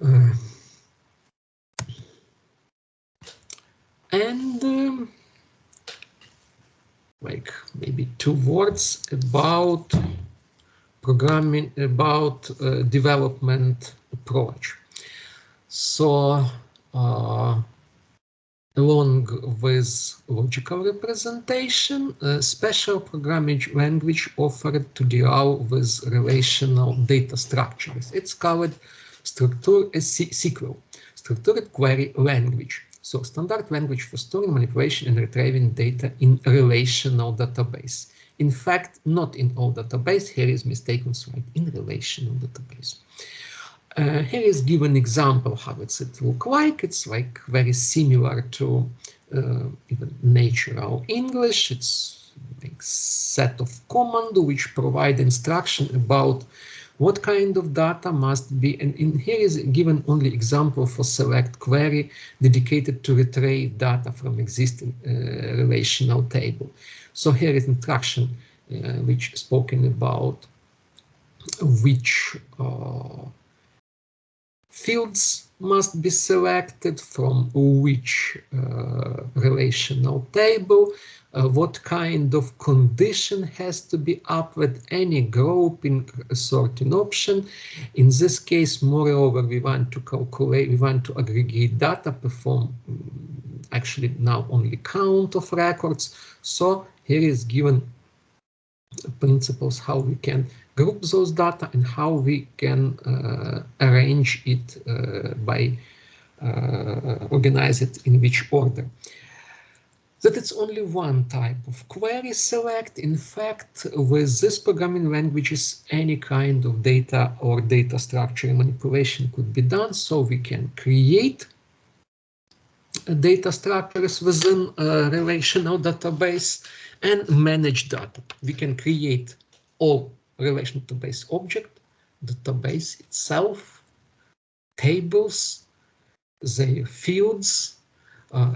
S1: on. And like maybe 2 words about programming, about development approach. So along with logical representation, special programming language offered to deal with relational data structures. It's called SQL, Structured Query Language. So standard language for storing, manipulation, and retrieving data in relational database. In fact, not in all database. Here is mistaken slide, in relational database. Here is given example how it's it look like. It's like very similar to even natural English. It's a set of commands which provide instruction about what kind of data must be, and in here is given only example for select query dedicated to retrieve data from existing relational table. So here is instruction which is spoken about which fields must be selected from which relational table, what kind of condition has to be up with any grouping sorting option. In this case, moreover, we want to calculate, we want to aggregate data, perform actually now only count of records. So here is given principles how we can group those data and how we can arrange it by organize it in which order. That it's only one type of query select. In fact, with this programming languages, any kind of data or data structure manipulation could be done. So we can create data structures within a relational database and manage data. We can create all relational database object, database itself, tables, their fields,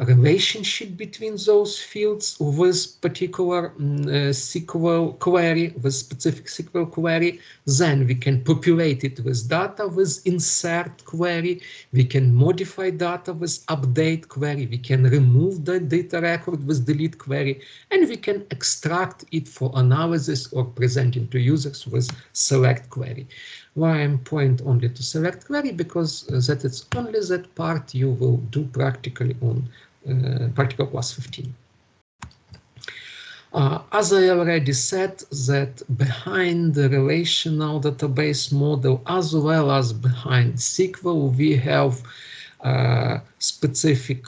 S1: relationship between those fields with particular SQL query, with specific SQL query. Then we can populate it with data with insert query. We can modify data with update query. We can remove the data record with delete query, and we can extract it for analysis or presenting to users with select query. Why I'm point only to select query? Because that it's only that part you will do practically on practical class 15. As I already said, that behind the relational database model as well as behind SQL, we have specific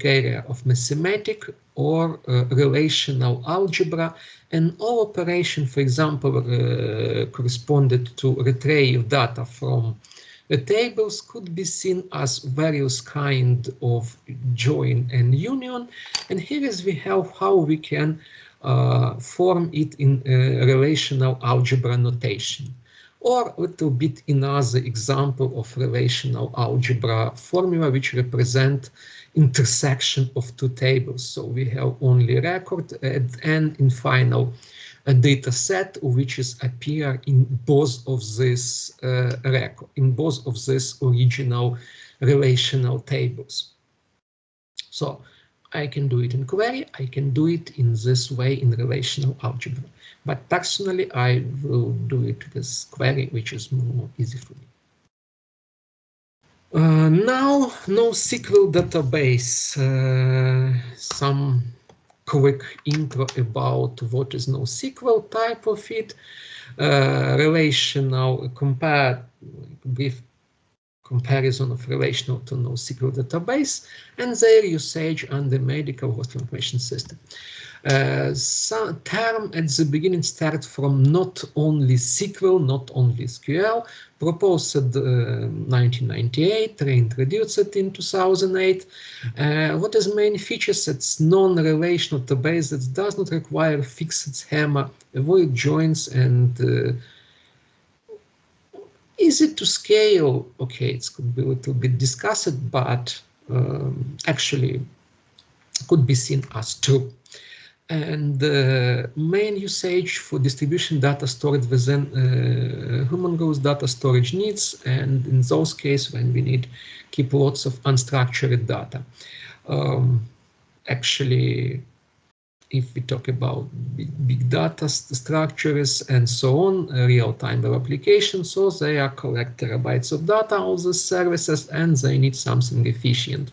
S1: area of mathematic or relational algebra, and all operation, for example, corresponded to retrieve data from the tables could be seen as various kind of join and union. And here is we have how we can form it in relational algebra notation. Or a little bit another example of relational algebra formula which represent intersection of two tables. So we have only record and in final a data set which is appear in both of this record, in both of these original relational tables. So I can do it in query, I can do it in this way in relational algebra. But personally, I will do it with query, which is more easy for me. Now, NoSQL database. Some quick intro about what is NoSQL, type of it, relational brief comparison of relational to NoSQL database, and their usage under medical hospital information system. Some term at the beginning start from not only SQL, not only SQL, proposed in 1998, reintroduced it in 2008. What is main features? It's non-relational database that does not require fixed schema, avoid joins, and easy to scale. Okay, it could be a little bit discussed, but actually could be seen as true. And the main usage for distribution data stored within humongous data storage needs, and in those cases when we need keep lots of unstructured data. Actually, if we talk about big data structures and so on, real-time web applications, so they are collect terabytes of data, all the services, and they need something efficient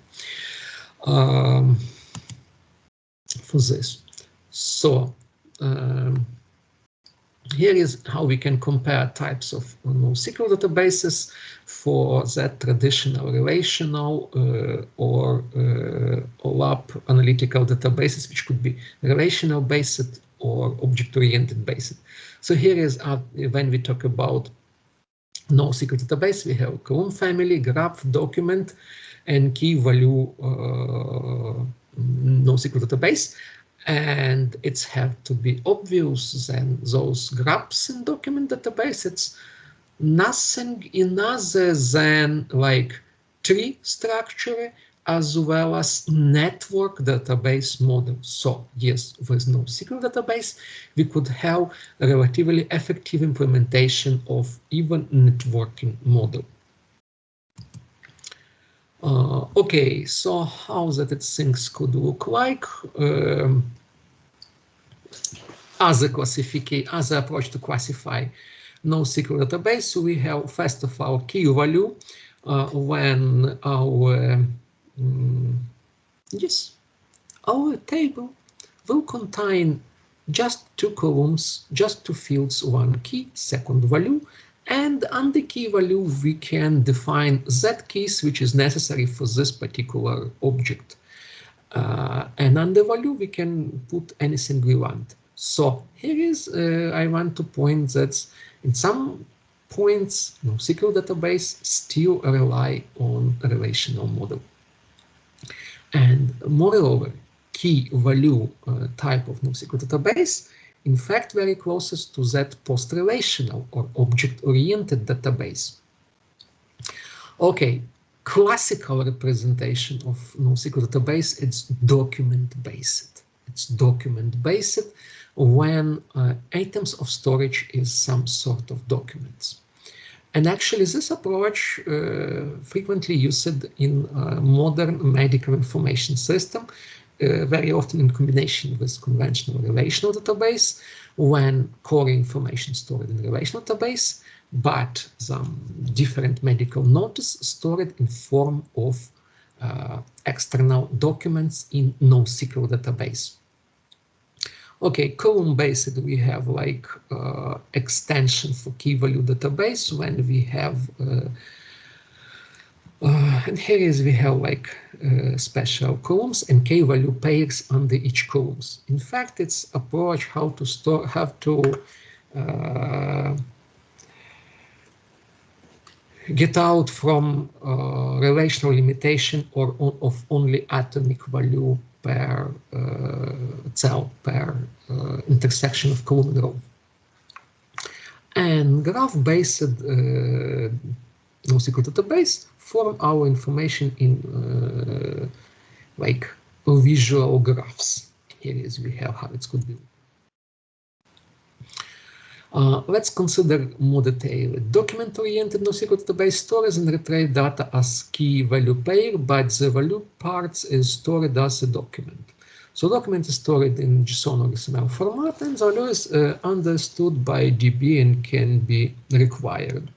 S1: for this. So here is how we can compare types of NoSQL databases for that traditional relational or OLAP analytical databases, which could be relational based or object oriented based. So here is when we talk about NoSQL database, we have column family, graph, document, and key value NoSQL database, and it's have to be obvious. Then those graphs in document database, it's nothing other than like tree structure as well as network database model. So yes, with NoSQL database, we could have a relatively effective implementation of even networking model. Okay, so how that things could look like? As a approach to classify NoSQL database, so we have first of all key value when our our table will contain just two columns, just two fields, one key, second value, and under key value we can define that keys which is necessary for this particular object. And under value we can put anything we want. So here is, I want to point that in some points NoSQL database still rely on a relational model. And moreover, key value type of NoSQL database, in fact, very closest to that post-relational or object-oriented database. Okay, classical representation of NoSQL database, it's document-based. It's document-based when items of storage is some sort of documents. And actually this approach frequently used in modern medical information system, very often in combination with conventional relational database, when core information stored in relational database, but some different medical notice stored in form of external documents in NoSQL database. Okay, column-based, we have like extension for key value database when we have, and here is we have like special columns and key value pairs under each columns. In fact, it's approach how to store, get out from relational limitation or of only atomic value per cell, per intersection of column and row. And graph-based NoSQL database form our information in like visual graphs. Here is we have how it could be. Let's consider more detailed. Document-oriented NoSQL database stores and retrieves data as key value pair, but the value parts is stored as a document. So document is stored in JSON or XML format, and the value is understood by DB and can be required.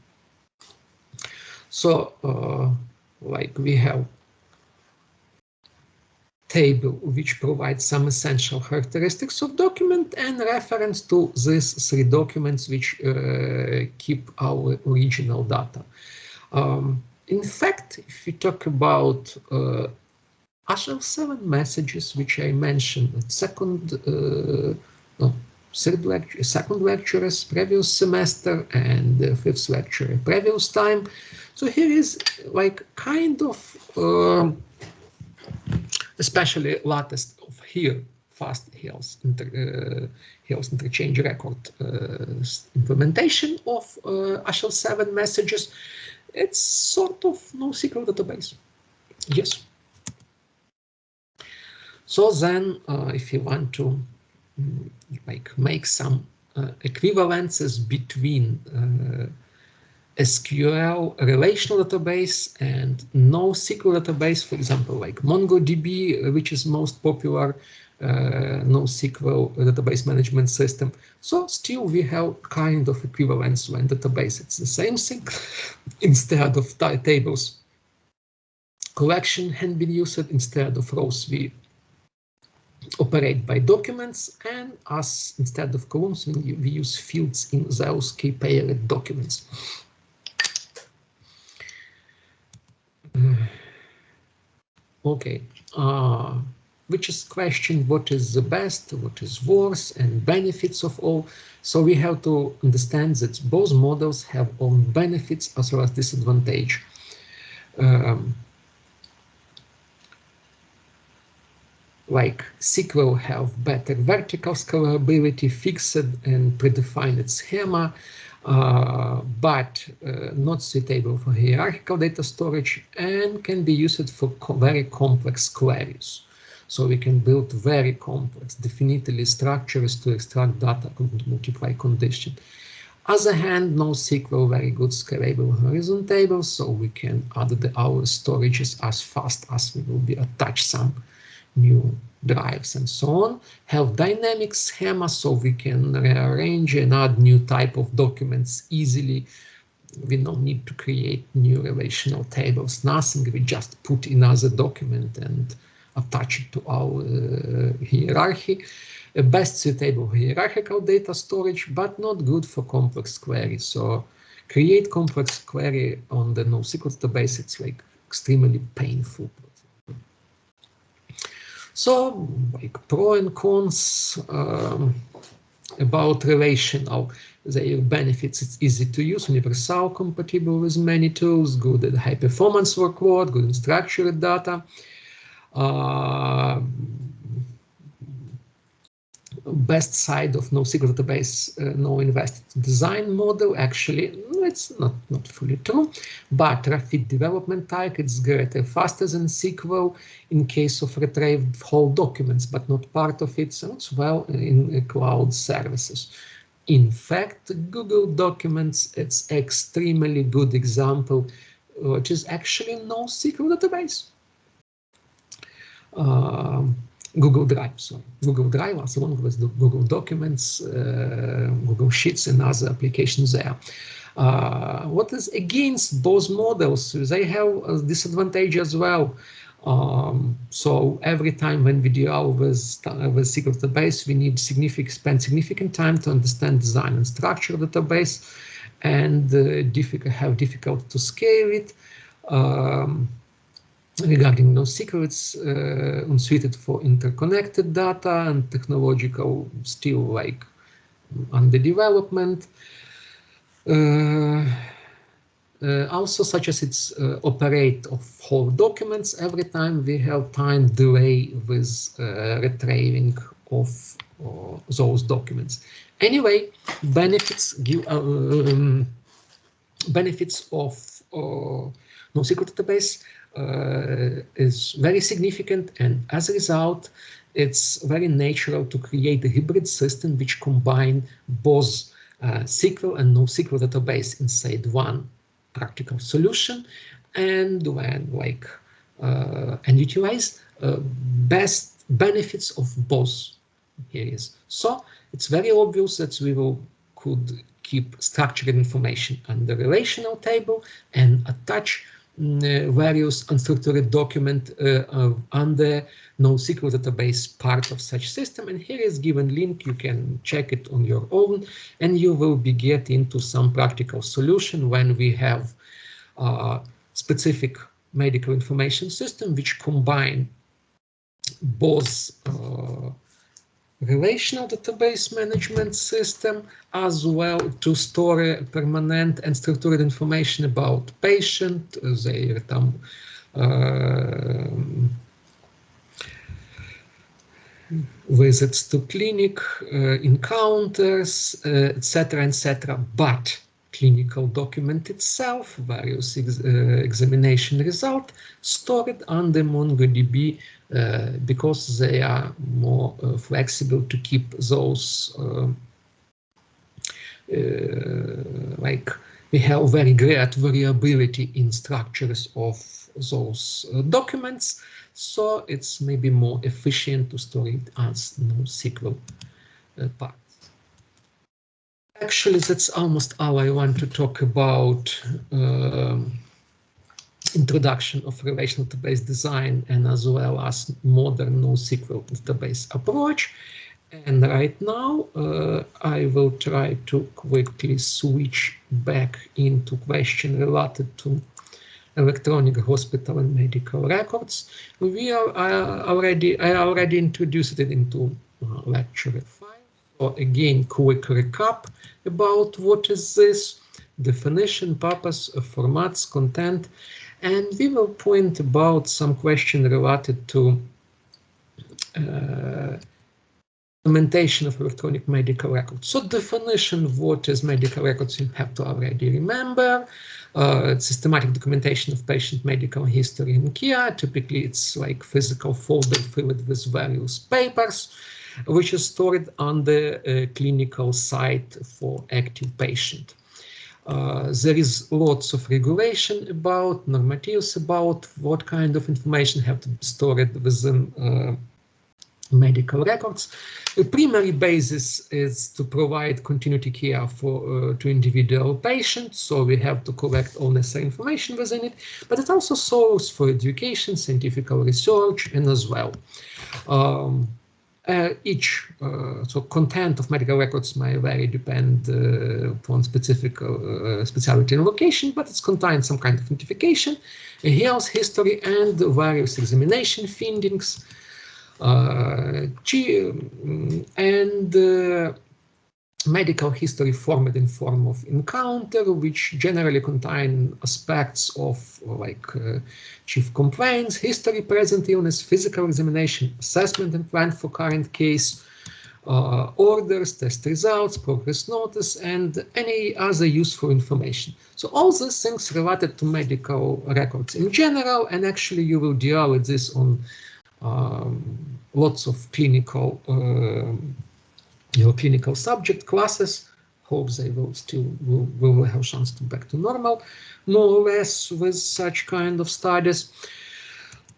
S1: So, like we have table which provides some essential characteristics of document and reference to these three documents which keep our original data. In fact, if we talk about HL7 messages, which I mentioned at second lecture, previous semester, and fifth lecture previous time. So here is like kind of especially latest of here fast health interchange record implementation of HL7 messages. It's sort of NoSQL database. Yes. So then, if you want to like make some equivalences between SQL relational database and NoSQL database, for example, like MongoDB, which is most popular NoSQL database management system. So still we have kind of equivalence when database it's the same thing. Instead of tables, collection can be used. Instead of rows, we operate by documents, and as instead of columns, we use fields in those key paired documents. Okay, which is question, what is the best, what is worse, and benefits of all. So we have to understand that both models have own benefits as well as disadvantage. like SQL have better vertical scalability, fixed and predefined schema, but not suitable for hierarchical data storage and can be used for very complex queries. So we can build very complex, definitely structures to extract data and multiply condition. Other hand, NoSQL very good scalable horizon tables, so we can add our storages as fast as we will be attach some new drives and so on. Have dynamic schema, so we can rearrange and add new type of documents easily. We don't need to create new relational tables, nothing. We just put in another document and attach it to our hierarchy. Best suitable hierarchical data storage, but not good for complex queries. So create complex query on the NoSQL database, it's like extremely painful. So like pro and cons about relational. Their benefits: it's easy to use, universal, compatible with many tools, good at high performance workload, good in structured data. Best side of NoSQL database, no invested design model. Actually, it's not fully true, but rapid development type, it's greater, faster than SQL in case of retrieved whole documents, but not part of it, so it's well in cloud services. In fact, Google Documents, it's extremely good example, which is actually NoSQL database. Google Drive, sorry. Google Drive, as long as the Google Documents, Google Sheets and other applications there. What is against both models? They have a disadvantage as well. So every time when we deal with SQL database, we need spend significant time to understand design and structure of the database, and have difficult to scale it. Regarding NoSQL, it's unsuited for interconnected data and technological still like under development. Also, such as it's operate of whole documents, every time we have time delay with retrieving of those documents. Anyway, benefits of NoSQL database is very significant, and as a result, it's very natural to create a hybrid system which combine both SQL and NoSQL database inside one practical solution, and and utilize best benefits of both areas. So it's very obvious that we could keep structured information under relational table and attach various unstructured document under NoSQL database part of such system. And here is given link, you can check it on your own, and you will be get into some practical solution when we have specific medical information system which combine both relational database management system as well to store permanent and structured information about patient, their visits to clinic, encounters, etc., etc. But clinical document itself, various examination result, stored under MongoDB because they are more flexible to keep those we have very great variability in structures of those documents, so it's maybe more efficient to store it as NoSQL part. Actually, that's almost all I want to talk about introduction of relational database design and as well as modern NoSQL database approach. And right now, I will try to quickly switch back into question related to electronic hospital and medical records. I already introduced it into lecture 5. So again, quick recap about what is this, definition, purpose, formats, content, and we will point about some question related to documentation of electronic medical records. So definition of what is medical records you have to already remember. Systematic documentation of patient medical history and care. Typically it's like physical folder filled with various papers, which is stored on the clinical site for active patient. There is lots of regulation about, normatives about what kind of information have to be stored within medical records. The primary basis is to provide continuity care for to individual patients, so we have to collect all necessary information within it, but it also serves for education, scientific research, and as well. So content of medical records may vary depend upon specific specialty and location, but it contains some kind of identification, a health history, and various examination findings, and medical history formed in form of encounter, which generally contain aspects of like chief complaints, history, present illness, physical examination, assessment and plan for current case, orders, test results, progress notice, and any other useful information. So all these things related to medical records in general, and actually you will deal with this on lots of clinical clinical subject classes. Hope they will will have a chance to back to normal, more or less, with such kind of studies.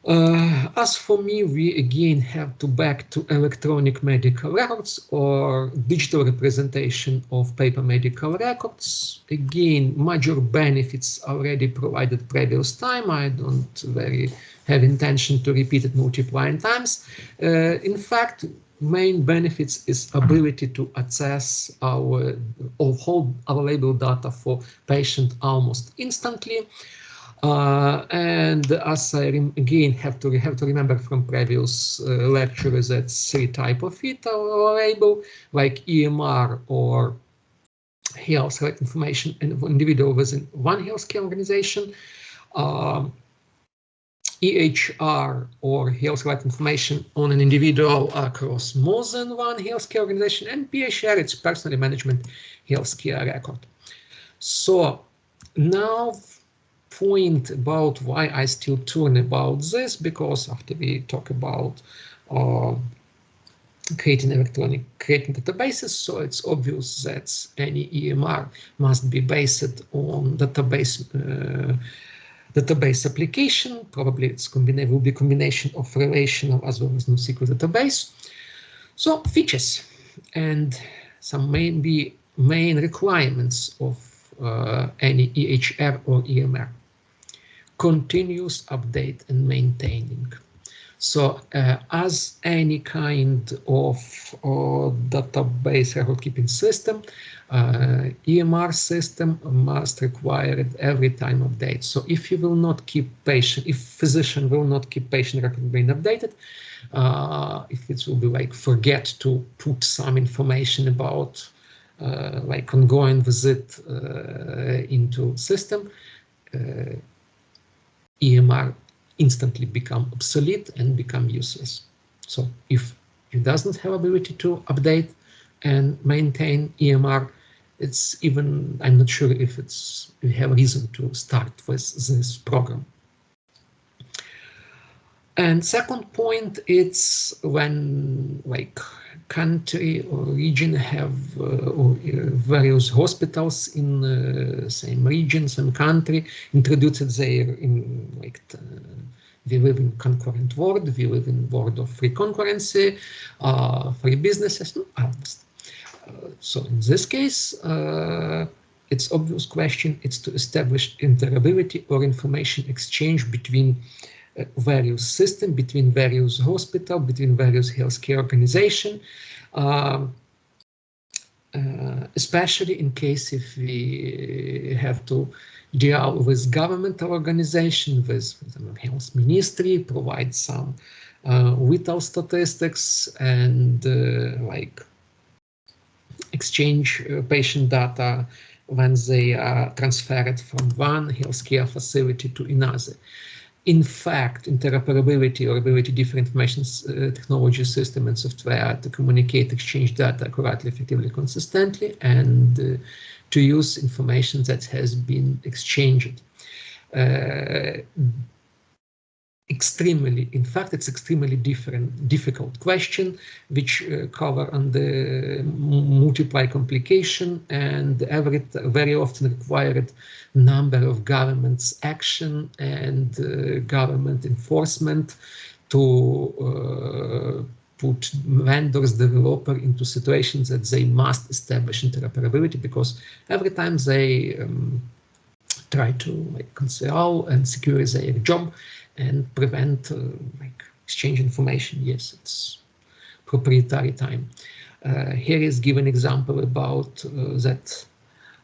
S1: As for me, we again have to back to electronic medical records or digital representation of paper medical records. Again, major benefits already provided previous time. I don't very have intention to repeat it multiplying times. In fact, main benefits is ability to access our whole available data for patient almost instantly. And as I again have to remember from previous lectures that three types of it are available, like EMR or health health information and individual within one healthcare organization, EHR or health health information on an individual across more than one healthcare organization, and PHR, it's personally management healthcare record. So now point about why I still turn about this, because after we talk about creating databases, so it's obvious that any EMR must be based on database application. Probably it's will be combination of relational as well as NoSQL database. So features and some maybe main requirements of any EHR or EMR. Continuous update and maintaining. So as any kind of database record keeping system, EMR system must require it every time update. So if you will not keep patient, if physician will not keep patient record being updated, if it will be like forget to put some information about like ongoing visit into system, EMR instantly become obsolete and become useless. So if it doesn't have ability to update and maintain EMR, it's even, I'm not sure if we have a reason to start with this program. And second point, it's when like country or region have various hospitals in the same region, same country, introduced their we live in concurrent world, we live in world of free concurrency, free businesses. So in this case, it's obvious question, it's to establish interoperability or information exchange between various systems, between various hospitals, between various healthcare organizations, especially in case if we have to deal with governmental organization, with health ministry, provide some vital statistics and like exchange patient data when they are transferred from one healthcare facility to another. in fact, interoperability or ability different information technology system and software to communicate, exchange data accurately, effectively, consistently, and to use information that has been exchanged. In fact, it's extremely difficult question, which cover on the multiply complication and very often required number of governments action and government enforcement to put vendors, developer into situations that they must establish interoperability, because every time they try to conceal and secure their job and prevent exchange information. Yes, it's proprietary time. Here is given example about that.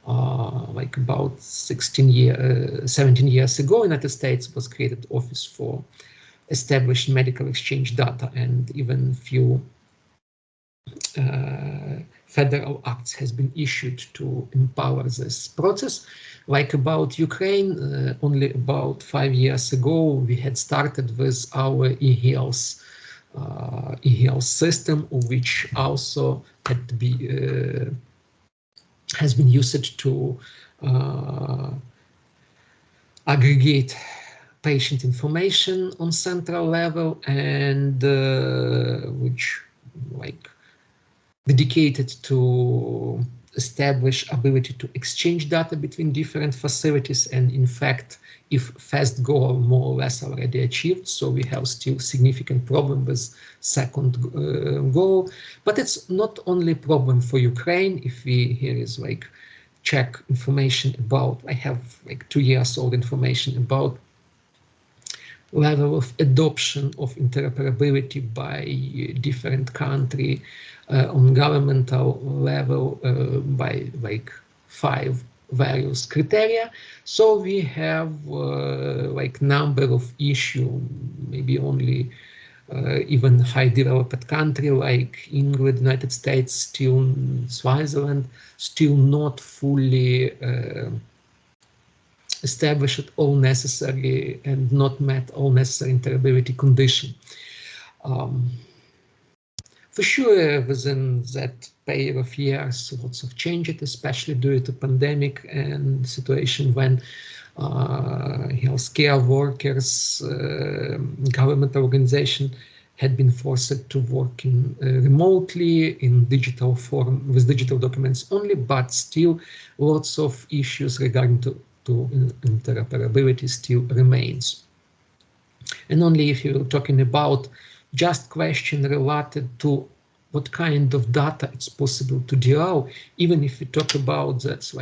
S1: About 17 years ago, United States was created office for established medical exchange data, and even few federal acts has been issued to empower this process. Like about Ukraine, only about 5 years ago, we had started with our e-health system, which also had to be has been used to aggregate patient information on central level, and which dedicated to establish ability to exchange data between different facilities. And in fact, if first goal more or less already achieved, so we have still significant problem with second goal. But it's not only problem for Ukraine. If we here is check information about, I have 2 years old information about level of adoption of interoperability by different country on governmental level by 5 various criteria. So we have number of issue, maybe only even high developed country like England, United States, still Switzerland, still not fully established all necessary and not met all necessary interoperability condition. For sure, within that pair of years, lots of changes, especially due to pandemic and situation when healthcare workers, government organization had been forced to work remotely in digital form with digital documents only, but still lots of issues regarding to interoperability still remains. And only if you're talking about just question related to what kind of data it's possible to draw, even if we talk about that's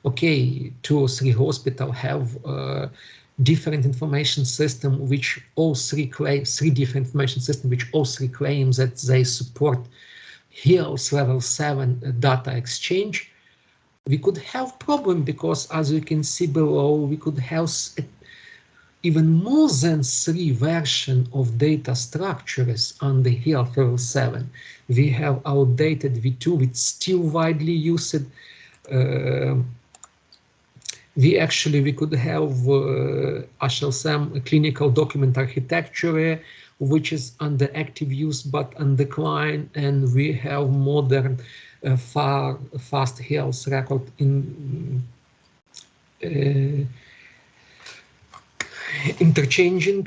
S1: okay, 2 or 3 hospitals have different information system, which all 3 claim 3 different information system, which all 3 claim that they support health level 7 data exchange. We could have problem because, as you can see below, we could have even more than 3 versions of data structures on the health level 7. We have outdated V2, which still widely used. We could have HLSM clinical document architecture, which is under active use but on decline, and we have modern fast health record in interchanging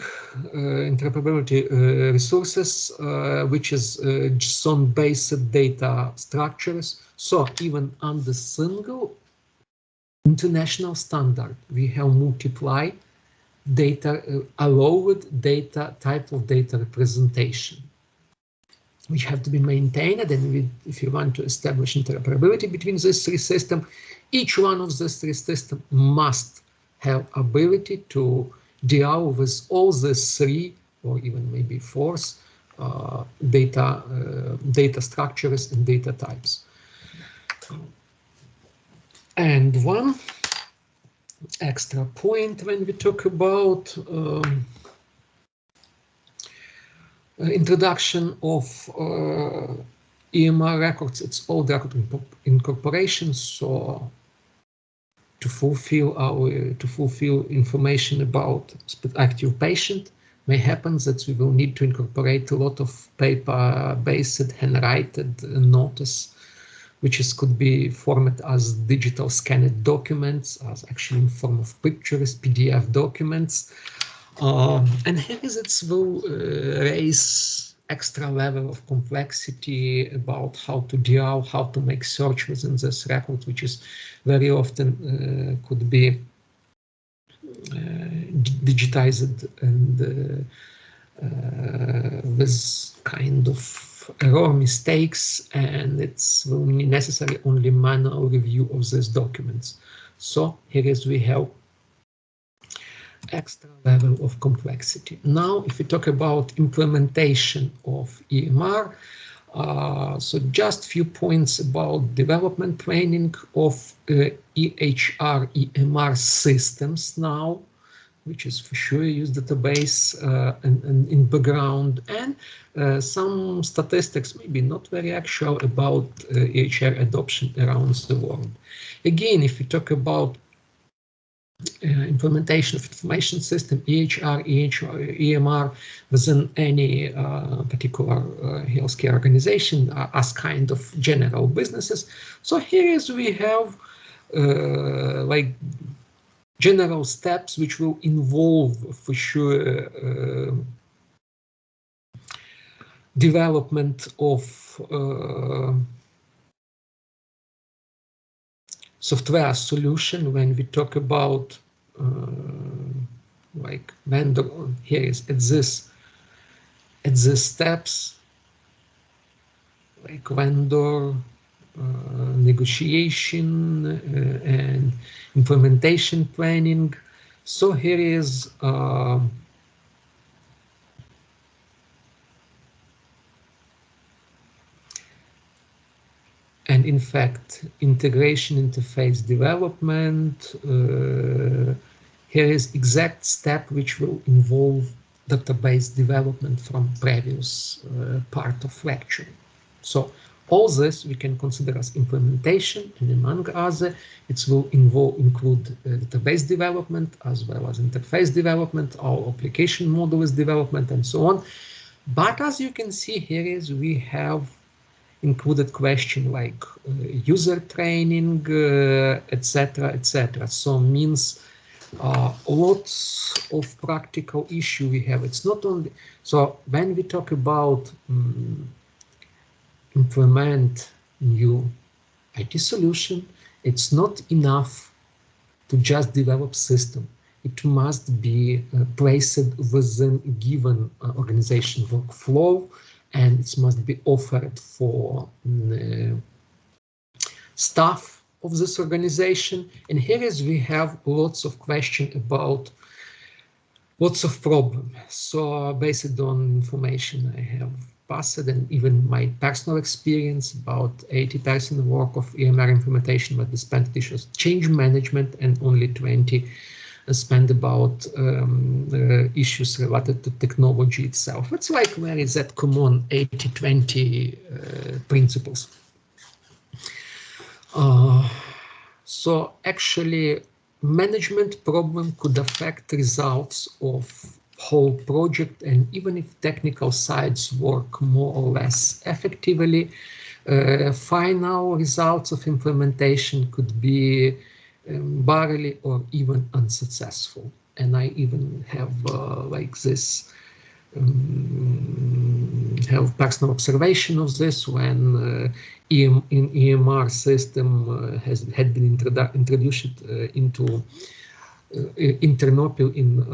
S1: interoperability resources, which is JSON-based data structures. So even under single international standard, we have multiply data allowed data type of data representation, which have to be maintained. And if you want to establish interoperability between these 3 systems, each one of these 3 systems must have ability to deal with all the 3 or even maybe 4 data structures and data types. And one extra point when we talk about introduction of EMR records, it's old record incorporation. So to fulfill information about active patient. May happen that we will need to incorporate a lot of paper-based handwritten notice, which could be formatted as digital scanned documents, as actually in form of pictures, PDF documents. And here it will raise extra level of complexity about how to deal, how to make search within this record, which is very often could be digitized and with kind of error mistakes, and it's will be necessary only manual review of these documents. So here is we have extra level of complexity. Now, if we talk about implementation of EMR, so just few points about development training of EHR, EMR systems now, which is for sure use database and in background, and some statistics, maybe not very actual, about EHR adoption around the world. Again, if we talk about implementation of information system, EHR, EMR within any particular healthcare organization as kind of general businesses. So here is we have like general steps which will involve for sure development of software solution. When we talk about like vendor, here is at this steps, like vendor negotiation and implementation planning. So here is and in fact, integration interface development, here is exact step which will involve database development from previous part of lecture. So all this we can consider as implementation, and among other, it will include database development as well as interface development, our application models development, and so on. But as you can see here is we have included question like user training, etc., etc. So means lots of practical issue we have. It's not only so when we talk about implement new IT solution, it's not enough to just develop system. It must be placed within given organization workflow, and it must be offered for staff of this organization. And here is we have lots of questions about lots of problems. So based on information I have passed and even my personal experience, about 80% work of EMR implementation was spent issues change management, and only 20 spent about issues related to technology itself. It's like where is that common 80-20 principles. So actually, management problem could affect results of whole project, and even if technical sides work more or less effectively, final results of implementation could be barely or even unsuccessful. And I even have like this have personal observation of this when in EMR system had been introduced into Ternopil in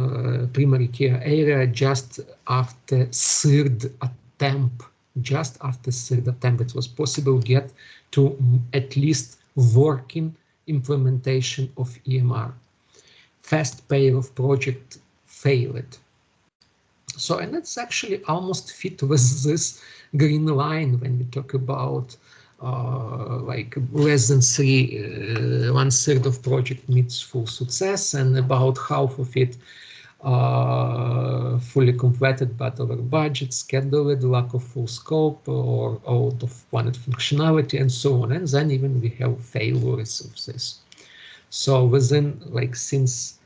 S1: primary care area just after third attempt. It was possible get to at least working implementation of EMR. Fast payoff project failed. So, and it's actually almost fit with this green line when we talk about like less than 1/3 of project meets full success, and about half of it fully completed but over budget, scheduled, lack of full scope, or out of wanted functionality, and so on. And then even we have failures of this. So within, like, since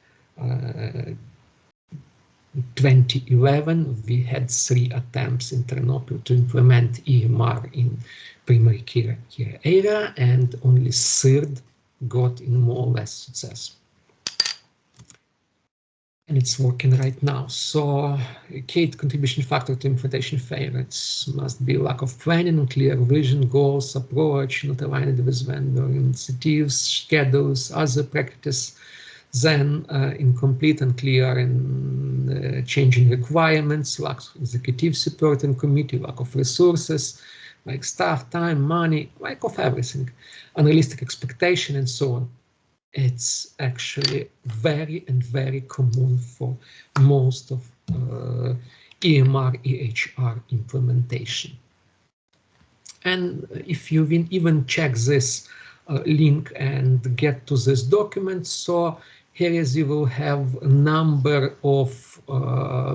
S1: 2011, we had 3 attempts in Ternopil to implement EMR in primary care area, and only third got in more or less success. And it's working right now. So key contribution factor to implementation failures must be lack of planning, unclear vision, goals, approach, not aligned with vendor initiatives, schedules, other practices, then incomplete and clear and changing requirements, lack of executive support and committee, lack of resources, like staff, time, money, lack of everything, unrealistic expectation, and so on. It's actually very common for most of EMR, EHR implementation. And if you even check this link and get to this document, so here is you will have a number of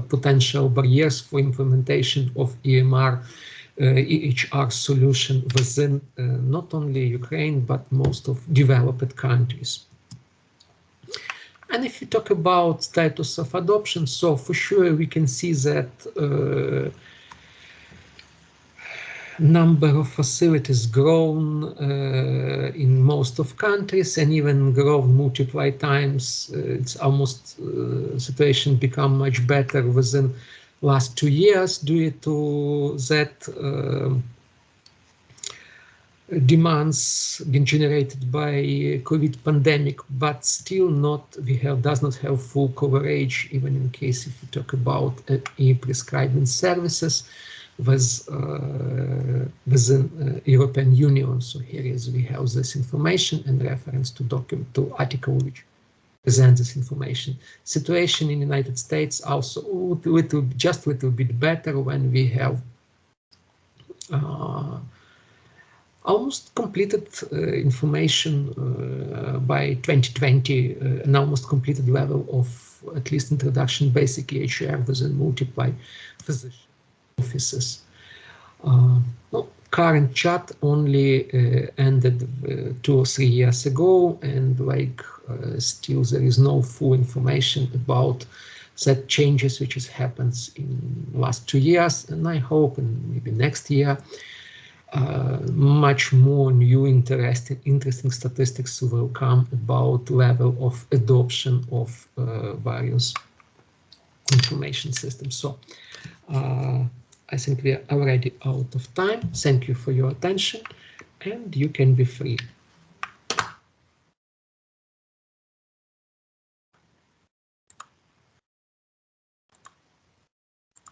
S1: potential barriers for implementation of EMR EHR solution within not only Ukraine, but most of developed countries. And if you talk about status of adoption, so for sure we can see that number of facilities grown in most of countries, and even grown multiply times. It's almost situation become much better within last 2 years due to that demands being generated by COVID pandemic, but still does not have full coverage, even in case if you talk about e-prescribing services within European Union. So here is we have this information and reference to article which presents this information. Situation in the United States also just a little bit better when we have almost completed information by 2020, an almost completed level of at least introduction basic EHR within multiply physician offices. Current chat only ended 2 or 3 years ago, and like still there is no full information about that changes which has happens in last 2 years, and I hope in maybe next year much more new interesting statistics will come about level of adoption of various information systems. So I think we are already out of time. Thank you for your attention, and you can be free